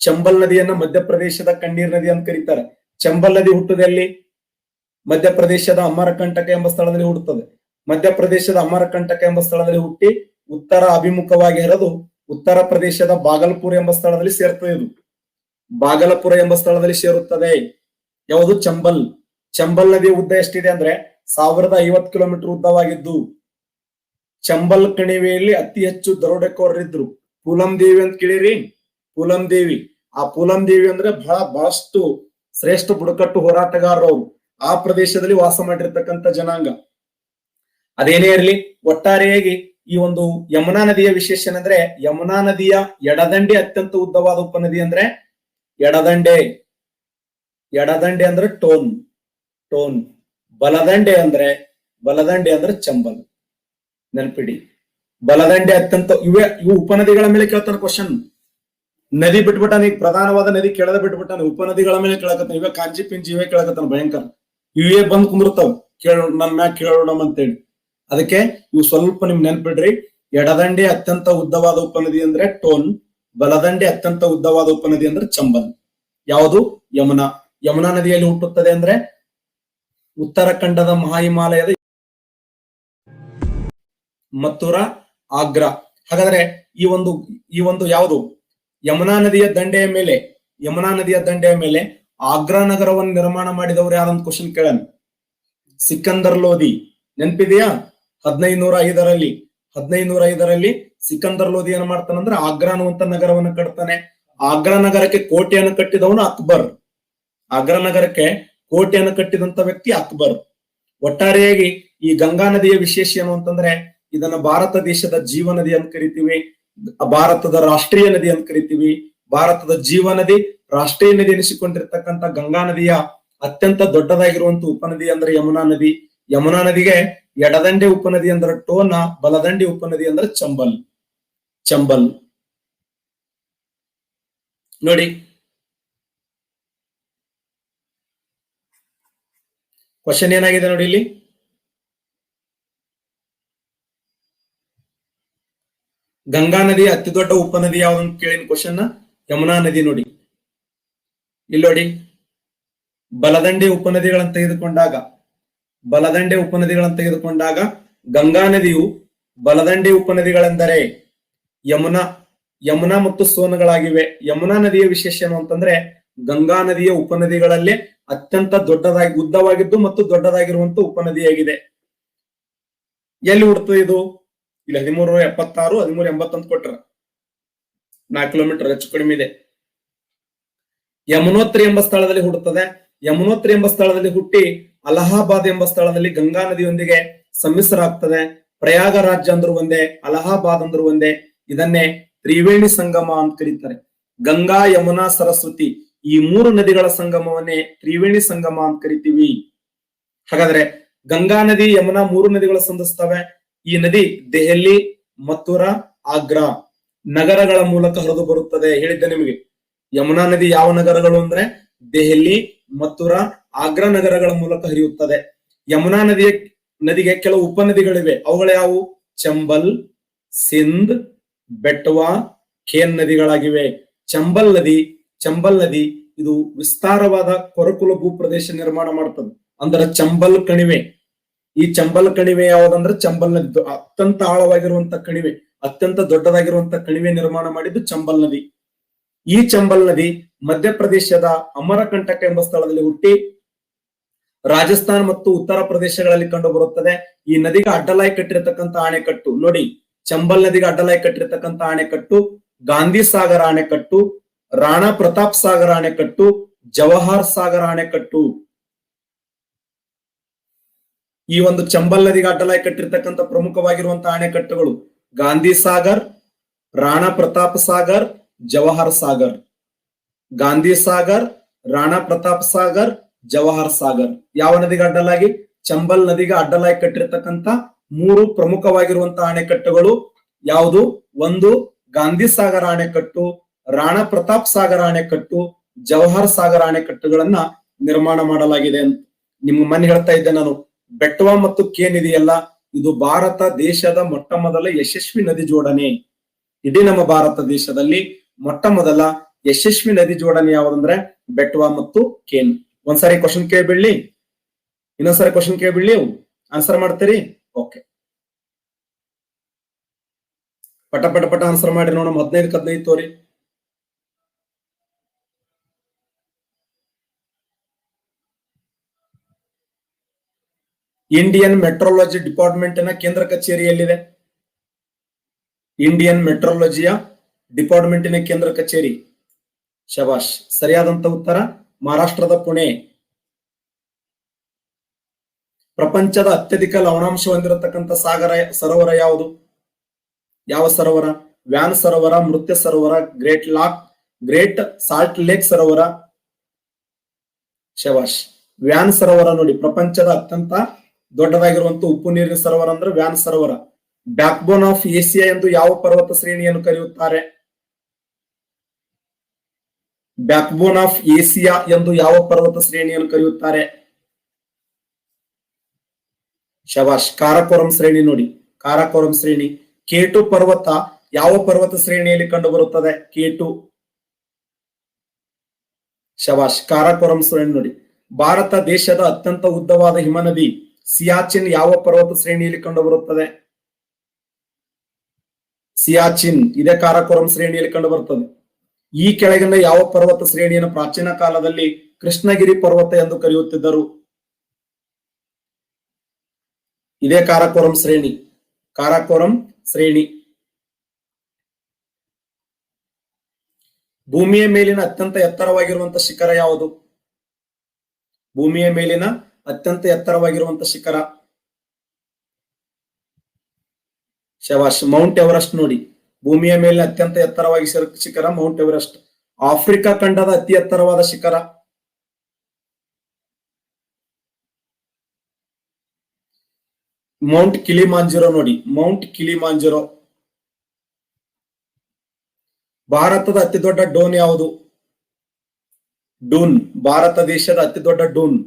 ಚಂಬಲ್ ನದಿಯನ್ನ ಮಧ್ಯಪ್ರದೇಶದ ಕಣ್ಣೀರ್ ನದಿ ಅಂತ ಕರೀತಾರೆ. ಚಂಬಲ್ ನದಿ ಹುಟ್ಟುದಲ್ಲಿ ಮಧ್ಯಪ್ರದೇಶದ ಅಮರಕಂಟಕ ಎಂಬ ಸ್ಥಳದಲ್ಲಿ ಹುಟ್ಟುತ್ತದೆ. ಮಧ್ಯಪ್ರದೇಶದ ಅಮರಕಂಟಕ ಎಂಬ ಸ್ಥಳದಲ್ಲಿ ಹುಟ್ಟಿ ಉತ್ತರ ಅಭಿಮುಖವಾಗಿ ಹರಿದು ಉತ್ತರ ಪ್ರದೇಶದ ಬಾಗಲ್ಪುರ್ ಎಂಬ ಸ್ಥಳದಲ್ಲಿ ಸೇರ್ತದೆ. ಇದು ಬಾಗಲಪುರ ಎಂಬ ಸ್ಥಳದಲ್ಲಿ ಸೇರುತ್ತದೆ. ಯಾವುದು? ಚಂಬಲ್ ನದಿಯ ಉದ್ದ ಎಷ್ಟಿದೆ ಅಂದ್ರೆ 1050 ಕಿಲೋಮೀಟರ್ ಉದ್ದವಾಗಿದ್ದು ಚಂಬಲ್ ಕಣಿವೆಯಲ್ಲಿ ಅತಿ ಹೆಚ್ಚು ದರೋಡೆಕೋರರಿದ್ರು. ಪೂಲಂ ದೇವಿ ಅಂತ ಕೇಳಿರಿ. ಪೂಲಂ ದೇವಿ, ಆ ಪೂಲಂ ದೇವಿ ಅಂದ್ರೆ ಬಹಳಷ್ಟು ಶ್ರೇಷ್ಠ ಬುಡಕಟ್ಟು ಹೋರಾಟಗಾರರು ಅವರು. ಆ ಪ್ರದೇಶದಲ್ಲಿ ವಾಸ ಮಾಡಿರ್ತಕ್ಕಂಥ ಜನಾಂಗ. ಅದೇನೇ ಇರಲಿ, ಒಟ್ಟಾರೆಯಾಗಿ ಈ ಒಂದು ಯಮುನಾ ನದಿಯ ವಿಶೇಷ ಏನಂದ್ರೆ, ಯಮುನಾ ನದಿಯ ಎಡದಂಡೆ ಅತ್ಯಂತ ಉದ್ದವಾದ ಉಪನದಿ ಅಂದ್ರೆ ಎಡದಂಡೆ. ಎಡದಂಡೆ ಅಂದ್ರೆ ಟೋನ್. ಬಲದಂಡೆ ಅಂದ್ರೆ ಚಂಬಲ್. ನೆನಪಿಡಿ, ಬಲದಂಡೆ ಅತ್ಯಂತ ಇವು ಉಪನದಿಗಳ ಮೇಲೆ ಕೇಳ್ತಾನೆ ಕ್ವಶನ್. ನದಿ ಬಿಟ್ಬಿಟ್ಟಾನ, ಈಗ ಪ್ರಧಾನವಾದ ನದಿ ಕೆಳದ ಬಿಟ್ಬಿಟ್ಟಾನ, ಉಪನದಿಗಳ ಮೇಲೆ ಕೇಳಕತ್ತಾನ. ಇವೇ ಕಾಂಚಿ ಪಿಂಚಿ ಇವೇ ಕೇಳಕತ್ತಾನ ಭಯಂಕರ. ಇವೇ ಬಂದ್ ಕುಂದಿರ್ತಾವ ನನ್ ಮ್ಯಾಗ ಕೇಳೋಣ ಅಂತೇಳಿ. ಅದಕ್ಕೆ ಇವು ಸ್ವಲ್ಪ ನಿಮ್ ನೆನ್ಪಿಡ್ರಿ. ಎಡದಂಡೆ ಅತ್ಯಂತ ಉದ್ದವಾದ ಉಪನದಿ ಅಂದ್ರೆ ಟೋನ್, ಬಲದಂಡೆ ಅತ್ಯಂತ ಉದ್ದವಾದ ಉಪನದಿ ಅಂದ್ರೆ ಚಂಬಲ್. ಯಾವುದು? ಯಮುನಾ. ಯಮುನಾ ನದಿಯಲ್ಲಿ ಹುಟ್ಟುತ್ತದೆ ಅಂದ್ರೆ ಉತ್ತರಾಖಂಡದ ಮಹಾಹಿಮಾಲಯದ ಮಥುರಾ, ಆಗ್ರಾ. ಹಾಗಾದ್ರೆ ಈ ಒಂದು ಯಾವುದು ಯಮುನಾ ನದಿಯ ದಂಡೆಯ ಮೇಲೆ ಆಗ್ರಾ ನಗರವನ್ನು ನಿರ್ಮಾಣ ಮಾಡಿದವರು ಯಾರಂತ ಕ್ವಶನ್ ಕೇಳನ್. ಸಿಕಂದರ್ ಲೋಧಿ. ನೆನಪಿದೆಯಾ? 1505ರಲ್ಲಿ ಸಿಕಂದರ್ ಲೋಧಿ ಏನ್ ಮಾಡ್ತಾನಂದ್ರೆ ಆಗ್ರಾ ಅನ್ನುವಂತ ನಗರವನ್ನು ಕಟ್ತಾನೆ. ಆಗ್ರಾ ನಗರಕ್ಕೆ ಕೋಟೆಯನ್ನು ಕಟ್ಟಿದವನು ಅಕ್ಬರ್. ಆಗ್ರಾ ನಗರಕ್ಕೆ ಕೋಟೆಯನ್ನು ಕಟ್ಟಿದಂತ ವ್ಯಕ್ತಿ ಅಕ್ಬರ್. ಒಟ್ಟಾರೆಯಾಗಿ ಈ ಗಂಗಾ ನದಿಯ ವಿಶೇಷ ಏನು ಅಂತಂದ್ರೆ, ಇದನ್ನ ಭಾರತ ದೇಶದ ಜೀವ ನದಿ ಅಂತ ಕರಿತೀವಿ, ಭಾರತದ ರಾಷ್ಟ್ರೀಯ ನದಿ ಅಂತ ಕರಿತೀವಿ. ಭಾರತದ ಜೀವ ನದಿ, ರಾಷ್ಟ್ರೀಯ ನದಿ ಎನಿಸಿಕೊಂಡಿರ್ತಕ್ಕಂಥ ಗಂಗಾ ನದಿಯ ಅತ್ಯಂತ ದೊಡ್ಡದಾಗಿರುವಂತ ಉಪನದಿ ಅಂದ್ರೆ ಯಮುನಾ ನದಿ. ಯಮುನಾ ನದಿಗೆ ಎಡದಂಡೆ ಉಪನದಿ ಅಂದ್ರೆ ಟೋನ, ಬಲದಂಡೆ ಉಪನದಿ ಅಂದ್ರೆ ಚಂಬಲ್. ನೋಡಿ, ಕ್ವಶನ್ ಏನಾಗಿದೆ ನೋಡಿ ಇಲ್ಲಿ. ಗಂಗಾ ನದಿಯ ಅತಿ ದೊಡ್ಡ ಉಪನದಿ ಯಾವ್ದಂತ ಕೇಳಿನ ಕ್ವಶನ್. ಯಮುನಾ ನದಿ. ನೋಡಿ ಇಲ್ಲಿ ನೋಡಿ, ಬಲದಂಡೆ ಉಪನದಿಗಳನ್ನು ತೆಗೆದುಕೊಂಡಾಗ ಗಂಗಾ ನದಿಯು ಬಲದಂಡೆ ಉಪನದಿಗಳೆಂದರೆ ಯಮುನಾ ಮತ್ತು ಸೋನ್ಗಳಾಗಿವೆ. ಯಮುನಾ ನದಿಯ ವಿಶೇಷ ಏನು ಅಂತಂದ್ರೆ, ಗಂಗಾ ನದಿಯ ಉಪನದಿಗಳಲ್ಲೇ ಅತ್ಯಂತ ಉದ್ದವಾಗಿದ್ದು ಮತ್ತು ದೊಡ್ಡದಾಗಿರುವಂತ ಉಪನದಿಯಾಗಿದೆ. ಎಲ್ಲಿ ಹುಡ್ತದೆ ಇದು? ಇಲ್ಲಿ 1376, 1380 ಅಂತ ಕೊಟ್ರ. 4 ಕಿಲೋಮೀಟರ್ ಹೆಚ್ಚು ಕಡಿಮೆ ಇದೆ. ಯಮುನೋತ್ರಿ ಎಂಬ ಸ್ಥಳದಲ್ಲಿ ಹುಟ್ಟುತ್ತದೆ. ಯಮುನೋತ್ರಿ ಎಂಬ ಸ್ಥಳದಲ್ಲಿ ಹುಟ್ಟಿ ಅಲಹಾಬಾದ್ ಎಂಬ ಸ್ಥಳದಲ್ಲಿ ಗಂಗಾ ನದಿಯೊಂದಿಗೆ ಸಮ್ಮಿಶ್ರ ಆಗ್ತದೆ. ಪ್ರಯಾಗ ರಾಜ್ಯ ಅಂದ್ರು ಒಂದೇ, ಅಲಹಾಬಾದ್ ಅಂದ್ರು ಒಂದೇ. ಇದನ್ನೇ ತ್ರಿವೇಣಿ ಸಂಗಮ ಅಂತ ಕರೀತಾರೆ. ಗಂಗಾ, ಯಮುನಾ, ಸರಸ್ವತಿ ಈ 3 ನದಿಗಳ ಸಂಗಮವನ್ನೇ ತ್ರಿವೇಣಿ ಸಂಗಮ ಅಂತ ಕರಿತೀವಿ. ಹಾಗಾದ್ರೆ ಗಂಗಾ ನದಿ, ಯಮುನಾ 3 ನದಿಗಳು ಸಂಧಿಸ್ತವೆ. ಈ ನದಿ ದೆಹಲಿ, ಮಥುರಾ, ಆಗ್ರಾ ನಗರಗಳ ಮೂಲಕ ಹರಿದು ಬರುತ್ತದೆ. ಹೇಳಿದ್ದೆ ನಿಮಗೆ. ಯಮುನಾ ನದಿ ಯಾವ ನಗರಗಳು ಅಂದ್ರೆ ದೆಹಲಿ, ಮಥುರಾ, ಆಗ್ರಾ ನಗರಗಳ ಮೂಲಕ ಹರಿಯುತ್ತದೆ. ಯಮುನಾ ನದಿಗೆ ಕೆಲವು ಉಪನದಿಗಳಿವೆ. ಅವುಗಳು ಯಾವುವು? ಚಂಬಲ್, ಸಿಂಧ್, ಬೆಟ್ವಾ, ಖೇನ್ ನದಿಗಳಾಗಿವೆ. ಚಂಬಲ್ ನದಿ ಇದು ವಿಸ್ತಾರವಾದ ಕೊರಕುಲ ಭೂಪ್ರದೇಶ ನಿರ್ಮಾಣ ಮಾಡ್ತದೆ. ಅಂದ್ರೆ ಚಂಬಲ್ ಕಣಿವೆ. ಈ ಚಂಬಲ್ ಕಣಿವೆ ಯಾವ್ದಂದ್ರೆ ಚಂಬಲ್ ನದಿ ಅತ್ಯಂತ ಆಳವಾಗಿರುವಂತ ಕಣಿವೆ, ಅತ್ಯಂತ ದೊಡ್ಡದಾಗಿರುವಂತ ಕಣಿವೆ ನಿರ್ಮಾಣ ಮಾಡಿದ್ದು ಚಂಬಲ್ ನದಿ. ಈ ಚಂಬಲ್ ನದಿ ಮಧ್ಯಪ್ರದೇಶದ ಅಮರಕಂಟಕ ಎಂಬ ಸ್ಥಳದಲ್ಲಿ ಹುಟ್ಟಿ ರಾಜಸ್ಥಾನ್ ಮತ್ತು ಉತ್ತರ ಪ್ರದೇಶಗಳಲ್ಲಿ ಕಂಡು ಬರುತ್ತದೆ. ಈ ನದಿಗೆ ಅಡ್ಡಲಾಗಿ ಕಟ್ಟಿರತಕ್ಕಂತ ಅಣೆಕಟ್ಟು ನೋಡಿ, ಚಂಬಲ್ ನದಿಗೆ ಅಡ್ಡಲಾಗಿ ಕಟ್ಟಿರತಕ್ಕಂತ ಅಣೆಕಟ್ಟು ಗಾಂಧಿ ಸಾಗರ ಅಣೆಕಟ್ಟು, ರಾಣಾ ಪ್ರತಾಪ್ ಸಾಗರ ಅಣೆಕಟ್ಟು, ಜವಾಹರ್ ಸಾಗರ ಅಣೆಕಟ್ಟು. ಈ ಒಂದು ಚಂಬಲ್ ನದಿಗೆ ಅಡ್ಡಲಾಗಿ ಕಟ್ಟಿರ್ತಕ್ಕಂಥ ಪ್ರಮುಖವಾಗಿರುವಂತಹ ಅಣೆಕಟ್ಟುಗಳು ಗಾಂಧಿ ಸಾಗರ್, ರಾಣಾ ಪ್ರತಾಪ್ ಸಾಗರ್, ಜವಾಹರ್ ಸಾಗರ್. ಗಾಂಧಿ ಸಾಗರ್, ರಾಣಾ ಪ್ರತಾಪ್ ಸಾಗರ್, ಜವಾಹರ್ ಸಾಗರ್ ಯಾವ ನದಿಗೆ ಅಡ್ಡಲಾಗಿ? ಚಂಬಲ್ ನದಿಗೆ ಅಡ್ಡಲಾಗಿ ಕಟ್ಟಿರ್ತಕ್ಕಂಥ 3 ಪ್ರಮುಖವಾಗಿರುವಂತಹ ಅಣೆಕಟ್ಟುಗಳು ಯಾವುದು? ಒಂದು ಗಾಂಧಿ ಸಾಗರ ಅಣೆಕಟ್ಟು, ರಾಣಾ ಪ್ರತಾಪ್ ಸಾಗರ ಅಣೆಕಟ್ಟು, ಜವಾಹರ್ ಸಾಗರ ಅಣೆಕಟ್ಟುಗಳನ್ನ ನಿರ್ಮಾಣ ಮಾಡಲಾಗಿದೆ ಅಂತ ನಿಮ್ಗೆ ಮನೆ ಹೇಳ್ತಾ ಇದ್ದೆ ನಾನು. ಬೆಟ್ವಾ ಮತ್ತು ಕೇನ್ ಇದೆಯಲ್ಲ, ಇದು ಭಾರತ ದೇಶದ ಮೊಟ್ಟ ಮೊದಲ ಯಶಸ್ವಿ ನದಿ ಜೋಡಣೆ. ಇಡೀ ನಮ್ಮ ಭಾರತ ದೇಶದಲ್ಲಿ ಮೊಟ್ಟ ಮೊದಲ ಯಶಸ್ವಿ ನದಿ ಜೋಡಣೆ ಯಾವ್ದಂದ್ರೆ ಬೆಟ್ವಾ ಮತ್ತು ಕೇನ್. ಒಂದ್ಸಾರಿ ಕ್ವಶನ್ ಕೇಳ್ಬಿಡ್ಲಿ, ಇನ್ನೊಂದ್ಸರಿ ಕ್ವಶನ್ ಕೇಳ್ಬಿಡ್ಲಿ, ಆನ್ಸರ್ ಮಾಡ್ತೀರಿ? ಓಕೆ, ಪಟ ಆನ್ಸರ್ ಮಾಡಿ ನೋಡೋಣ. 15 ತೋರಿ. ಇಂಡಿಯನ್ ಮೆಟ್ರೋಲಜಿ ಡಿಪಾರ್ಟ್ಮೆಂಟ್ ನ ಕೇಂದ್ರ ಕಚೇರಿ ಎಲ್ಲಿದೆ? ಇಂಡಿಯನ್ ಮೆಟ್ರೋಲಜಿಯ ಡಿಪಾರ್ಟ್ಮೆಂಟಿನ ಕೇಂದ್ರ ಕಚೇರಿ? ಶಬಾಷ್, ಸರಿಯಾದಂತ ಉತ್ತರ ಮಹಾರಾಷ್ಟ್ರದ ಪುಣೆ. ಪ್ರಪಂಚದ ಅತ್ಯಧಿಕ ಲವಣಾಂಶ ಹೊಂದಿರತಕ್ಕಂಥ ಸರೋವರ ಯಾವುದು? ಯಾವ ಸರೋವರ? ವ್ಯಾನ್ ಸರೋವರ, ಮೃತ್ಯ ಸರೋವರ, ಗ್ರೇಟ್ ಸಾಲ್ಟ್ ಲೇಕ್ ಸರೋವರ? ಶಬಾಷ್, ವ್ಯಾನ್ ಸರೋವರ ನೋಡಿ. ಪ್ರಪಂಚದ ಅತ್ಯಂತ ದೊಡ್ಡದಾಗಿರುವಂತ ಉಪ್ಪು ನೀರಿನ ಸರೋವರ ಅಂದ್ರೆ ವ್ಯಾನ್ ಸರೋವರ. ಬ್ಯಾಕ್ ಬೋನ್ ಆಫ್ ಏಸಿಯಾ ಎಂದು ಯಾವ ಪರ್ವತ ಶ್ರೇಣಿಯನ್ನು ಕರೆಯುತ್ತಾರೆ? ಬ್ಯಾಕ್ ಬೋನ್ ಆಫ್ ಏಸಿಯಾ ಎಂದು ಯಾವ ಪರ್ವತ ಶ್ರೇಣಿಯನ್ನು ಕರೆಯುತ್ತಾರೆ? ಶಬಾಷ್, ಕಾರಾಕೋರಂ ಶ್ರೇಣಿ ನೋಡಿ. ಕಾರಾಕೋರಂ ಶ್ರೇಣಿ. ಕೇಟು ಪರ್ವತ ಯಾವ ಪರ್ವತ ಶ್ರೇಣಿಯಲ್ಲಿ ಕಂಡು ಬರುತ್ತದೆ? ಕೇಟು. ಶಬಾಷ್, ಕಾರಾಕೋರಂ ಶ್ರೇಣಿ ನೋಡಿ. ಭಾರತ ದೇಶದ ಅತ್ಯಂತ ಉದ್ದವಾದ ಹಿಮನದಿ ಸಿಯಾಚಿನ್ ಯಾವ ಪರ್ವತ ಶ್ರೇಣಿಯಲ್ಲಿ ಕಂಡು ಬರುತ್ತದೆ? ಸಿಯಾಚಿನ್ ಇದೇ ಕಾರಾಕೋರಂ ಶ್ರೇಣಿಯಲ್ಲಿ ಕಂಡು ಬರುತ್ತದೆ. ಈ ಕೆಳಗಿನ ಯಾವ ಪರ್ವತ ಶ್ರೇಣಿಯನ್ನು ಪ್ರಾಚೀನ ಕಾಲದಲ್ಲಿ ಕೃಷ್ಣಗಿರಿ ಪರ್ವತ ಎಂದು ಕರೆಯುತ್ತಿದ್ದರು? ಇದೇ ಕಾರಾಕೋರಂ ಶ್ರೇಣಿ. ಕಾರಾಕೋರಂ ಶ್ರೇಣಿ. ಭೂಮಿಯ ಮೇಲಿನ ಅತ್ಯಂತ ಎತ್ತರವಾಗಿರುವಂತಹ ಶಿಖರ ಯಾವುದು? ಭೂಮಿಯ ಮೇಲಿನ ಅತ್ಯಂತ ಎತ್ತರವಾಗಿರುವಂತಹ ಶಿಖರ? ಶಬಾಷ್, ಮೌಂಟ್ ಎವರೆಸ್ಟ್ ನೋಡಿ. ಭೂಮಿಯ ಮೇಲಿನ ಅತ್ಯಂತ ಎತ್ತರವಾಗಿ ಶಿಖರ ಮೌಂಟ್ ಎವರೆಸ್ಟ್. ಆಫ್ರಿಕಾ ಖಂಡದ ಅತಿ ಎತ್ತರವಾದ ಶಿಖರ? ಮೌಂಟ್ ಕಿಲಿಮಾಂಜರೋ ನೋಡಿ. Mount Kilimanjaro. ಭಾರತದ ಅತಿ ದೊಡ್ಡ ಡೋನ್ ಯಾವುದು? ಡೂನ್. ಭಾರತ ದೇಶದ ಅತಿ ದೊಡ್ಡ ಡೂನ್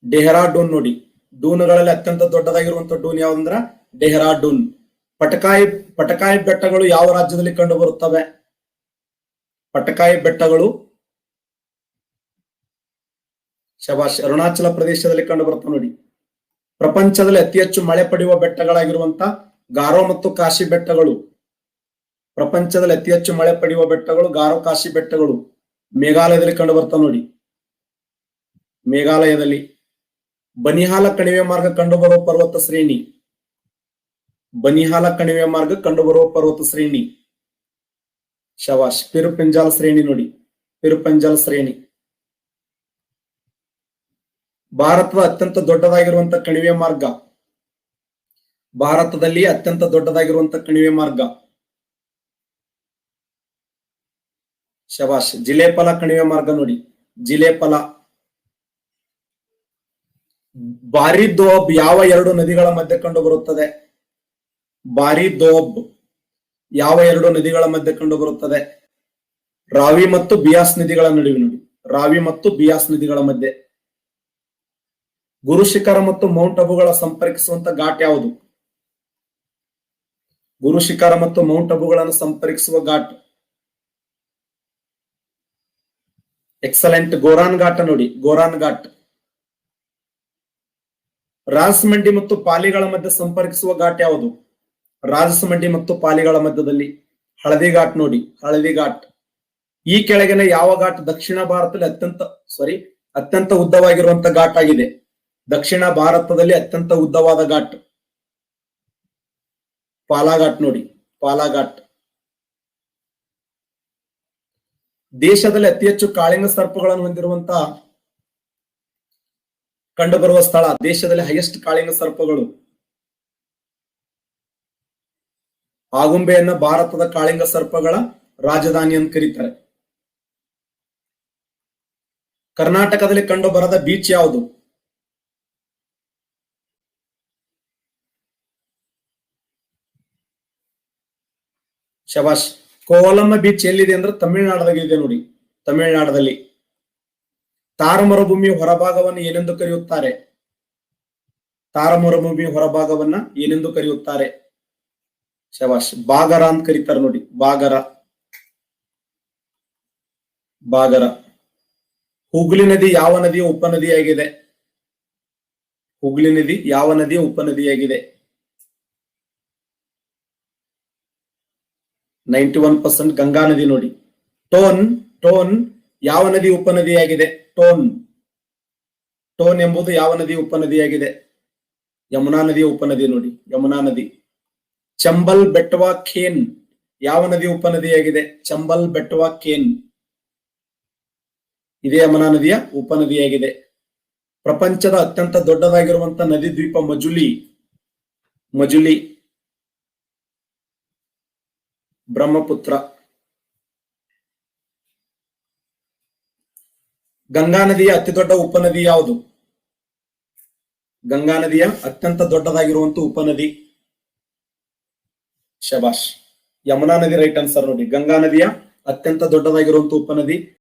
ಡೆಹ್ರಾಡೂನ್ ನೋಡಿ. ಡೂನ್ಗಳಲ್ಲಿ ಅತ್ಯಂತ ದೊಡ್ಡದಾಗಿರುವಂತಹ ಡೂನ್ ಯಾವ್ದಂದ್ರ ಡೆಹ್ರಾಡೂನ್. ಪಟಕಾಯಿ ಬೆಟ್ಟಗಳು ಯಾವ ರಾಜ್ಯದಲ್ಲಿ ಕಂಡು ಬರುತ್ತವೆ? ಪಟಕಾಯಿ ಬೆಟ್ಟಗಳು ಶಬಾಷ್, ಅರುಣಾಚಲ ಪ್ರದೇಶದಲ್ಲಿ ಕಂಡು ಬರುತ್ತವೆ ನೋಡಿ. ಪ್ರಪಂಚದಲ್ಲಿ ಅತಿ ಹೆಚ್ಚು ಮಳೆ ಪಡೆಯುವ ಬೆಟ್ಟಗಳಾಗಿರುವಂತ ಗಾರೋ ಮತ್ತು ಕಾಶಿ ಬೆಟ್ಟಗಳು. ಪ್ರಪಂಚದಲ್ಲಿ ಅತಿ ಹೆಚ್ಚು ಮಳೆ ಪಡೆಯುವ ಬೆಟ್ಟಗಳು ಗಾರೋ ಕಾಶಿ ಬೆಟ್ಟಗಳು ಮೇಘಾಲಯದಲ್ಲಿ ಕಂಡು ಬರ್ತವೆ ನೋಡಿ. ಮೇಘಾಲಯದಲ್ಲಿ. ಬನಿಹಾಲ ಕಣಿವೆ ಮಾರ್ಗ ಕಂಡುಬರುವ ಪರ್ವತ ಶ್ರೇಣಿ? ಬನಿಹಾಲ ಕಣಿವೆ ಮಾರ್ಗ ಕಂಡುಬರುವ ಪರ್ವತ ಶ್ರೇಣಿ? ಶಬಾಷ್, ಪಿರುಪೆಂಜಾಲ್ ಶ್ರೇಣಿ ನೋಡಿ. ಪಿರುಪೆಂಜಾಲ್ ಶ್ರೇಣಿ. ಭಾರತದ ಅತ್ಯಂತ ದೊಡ್ಡದಾಗಿರುವಂತಹ ಕಣಿವೆ ಮಾರ್ಗ? ಭಾರತದಲ್ಲಿ ಅತ್ಯಂತ ದೊಡ್ಡದಾಗಿರುವಂತಹ ಕಣಿವೆ ಮಾರ್ಗ? ಶಬಾಷ್, ಜಿಲೇಪಲ ಕಣಿವೆ ಮಾರ್ಗ ನೋಡಿ. ಜಿಲೇಪಲ. ಬಾರಿ ದೋಬ್ ಯಾವ ಎರಡು ನದಿಗಳ ಮಧ್ಯೆ ಕಂಡು ಬರುತ್ತದೆ? ಬಾರಿ ದೋಬ್ ಯಾವ ಎರಡು ನದಿಗಳ ಮಧ್ಯೆ ಕಂಡು ಬರುತ್ತದೆ? ರಾವಿ ಮತ್ತು ಬಿಯಾಸ್ ನದಿಗಳ ನಡುವೆ ನೋಡಿ. ರಾವಿ ಮತ್ತು ಬಿಯಾಸ್ ನದಿಗಳ ಮಧ್ಯೆ. ಗುರು ಶಿಖರ ಮತ್ತು ಮೌಂಟ್ ಅಬುಗಳ ಸಂಪರ್ಕಿಸುವಂತ ಘಾಟ್ ಯಾವುದು? ಗುರು ಶಿಖರ ಮತ್ತು ಮೌಂಟ್ ಅಬುಗಳನ್ನು ಸಂಪರ್ಕಿಸುವ ಘಾಟ್? ಎಕ್ಸಲೆಂಟ್, ಗೋರಾನ್ ಘಾಟ್ ನೋಡಿ. ಗೋರಾನ್ ಘಾಟ್. ರಾಜಸಮಂಡಿ ಮತ್ತು ಪಾಲಿಗಳ ಮಧ್ಯೆ ಸಂಪರ್ಕಿಸುವ ಘಾಟ್ ಯಾವುದು? ರಾಜಸಮಂಡಿ ಮತ್ತು ಪಾಲಿಗಳ ಮಧ್ಯದಲ್ಲಿ ಹಳದಿ ಘಾಟ್ ನೋಡಿ. ಹಳದಿ ಘಾಟ್. ಈ ಕೆಳಗಿನ ಯಾವ ಘಾಟ್ ದಕ್ಷಿಣ ಭಾರತದಲ್ಲಿ ಅತ್ಯಂತ ಉದ್ದವಾಗಿರುವಂತ ಘಾಟ್ ಆಗಿದೆ? ದಕ್ಷಿಣ ಭಾರತದಲ್ಲಿ ಅತ್ಯಂತ ಉದ್ದವಾದ ಘಾಟ್ ಪಾಲಾಘಾಟ್ ನೋಡಿ. ಪಾಲಾಘಾಟ್. ದೇಶದಲ್ಲಿ ಅತಿ ಹೆಚ್ಚು ಕಾಳಿಂಗ ಸರ್ಪಗಳನ್ನು ಹೊಂದಿರುವಂತಹ ಕಂಡುಬರುವ ಸ್ಥಳ? ದೇಶದಲ್ಲಿ ಹೈಯೆಸ್ಟ್ ಕಾಳಿಂಗ ಸರ್ಪಗಳು? ಆಗುಂಬೆಯನ್ನ ಭಾರತದ ಕಾಳಿಂಗ ಸರ್ಪಗಳ ರಾಜಧಾನಿ ಅಂತ ಕರೀತಾರೆ. ಕರ್ನಾಟಕದಲ್ಲಿ ಕಂಡು ಬರದ ಬೀಚ್ ಯಾವುದು? ಶಬಾಷ್, ಕೋವಲಮ್ಮ ಬೀಚ್ ಎಲ್ಲಿದೆ ಅಂದ್ರೆ ತಮಿಳುನಾಡದಾಗಿದೆ ನೋಡಿ. ತಮಿಳುನಾಡದಲ್ಲಿ. ತಾರ ಮರುಭೂಮಿಯ ಹೊರಭಾಗವನ್ನು ಏನೆಂದು ಕರೆಯುತ್ತಾರೆ? ತಾರ ಮರುಭೂಮಿಯ ಹೊರಭಾಗವನ್ನ ಏನೆಂದು ಕರೆಯುತ್ತಾರೆ? ಶಬಾಷ್, ಬಾಗರ ಅಂತ ಕರೀತಾರೆ ನೋಡಿ. ಬಾಗರ. ಬಾಗರ. ಹುಗ್ಲಿ ನದಿ ಯಾವ ನದಿಯ ಉಪನದಿಯಾಗಿದೆ? ಹುಗ್ಲಿ ನದಿ ಯಾವ ನದಿಯ ಉಪನದಿಯಾಗಿದೆ? 91% ಗಂಗಾ ನದಿ ನೋಡಿ. ಟೋನ್ ಯಾವ ನದಿ ಉಪನದಿಯಾಗಿದೆ? ಟೋನ್ ಎಂಬುದು ಯಾವ ನದಿ ಉಪನದಿಯಾಗಿದೆ? ಯಮುನಾ ನದಿಯ ಉಪನದಿ ನೋಡಿ. ಯಮುನಾ ನದಿ. ಚಂಬಲ್ ಬೆಟ್ವಾ ಖೇನ್ ಯಾವ ನದಿ ಉಪನದಿಯಾಗಿದೆ? ಚಂಬಲ್ ಬೆಟ್ವಾ ಖೇನ್ ಇದೇ ಯಮುನಾ ನದಿಯ ಉಪನದಿಯಾಗಿದೆ. ಪ್ರಪಂಚದ ಅತ್ಯಂತ ದೊಡ್ಡದಾಗಿರುವಂತ ನದಿ ದ್ವೀಪ ಮಜುಲಿ. ಮಜುಲಿ ಬ್ರಹ್ಮಪುತ್ರ. ಗಂಗಾ ನದಿಯ ಅತಿ ದೊಡ್ಡ ಉಪನದಿ ಯಾವುದು? ಗಂಗಾ ನದಿಯ ಅತ್ಯಂತ ದೊಡ್ಡದಾಗಿರುವಂತ ಉಪನದಿ. ಶಬಾಷ್. ಯಮುನಾ ನದಿ ರೈಟ್ ಆನ್ಸರ್ ನೋಡಿ. ಗಂಗಾ ನದಿಯ ಅತ್ಯಂತ ದೊಡ್ಡದಾಗಿರುವಂತ ಉಪನದಿ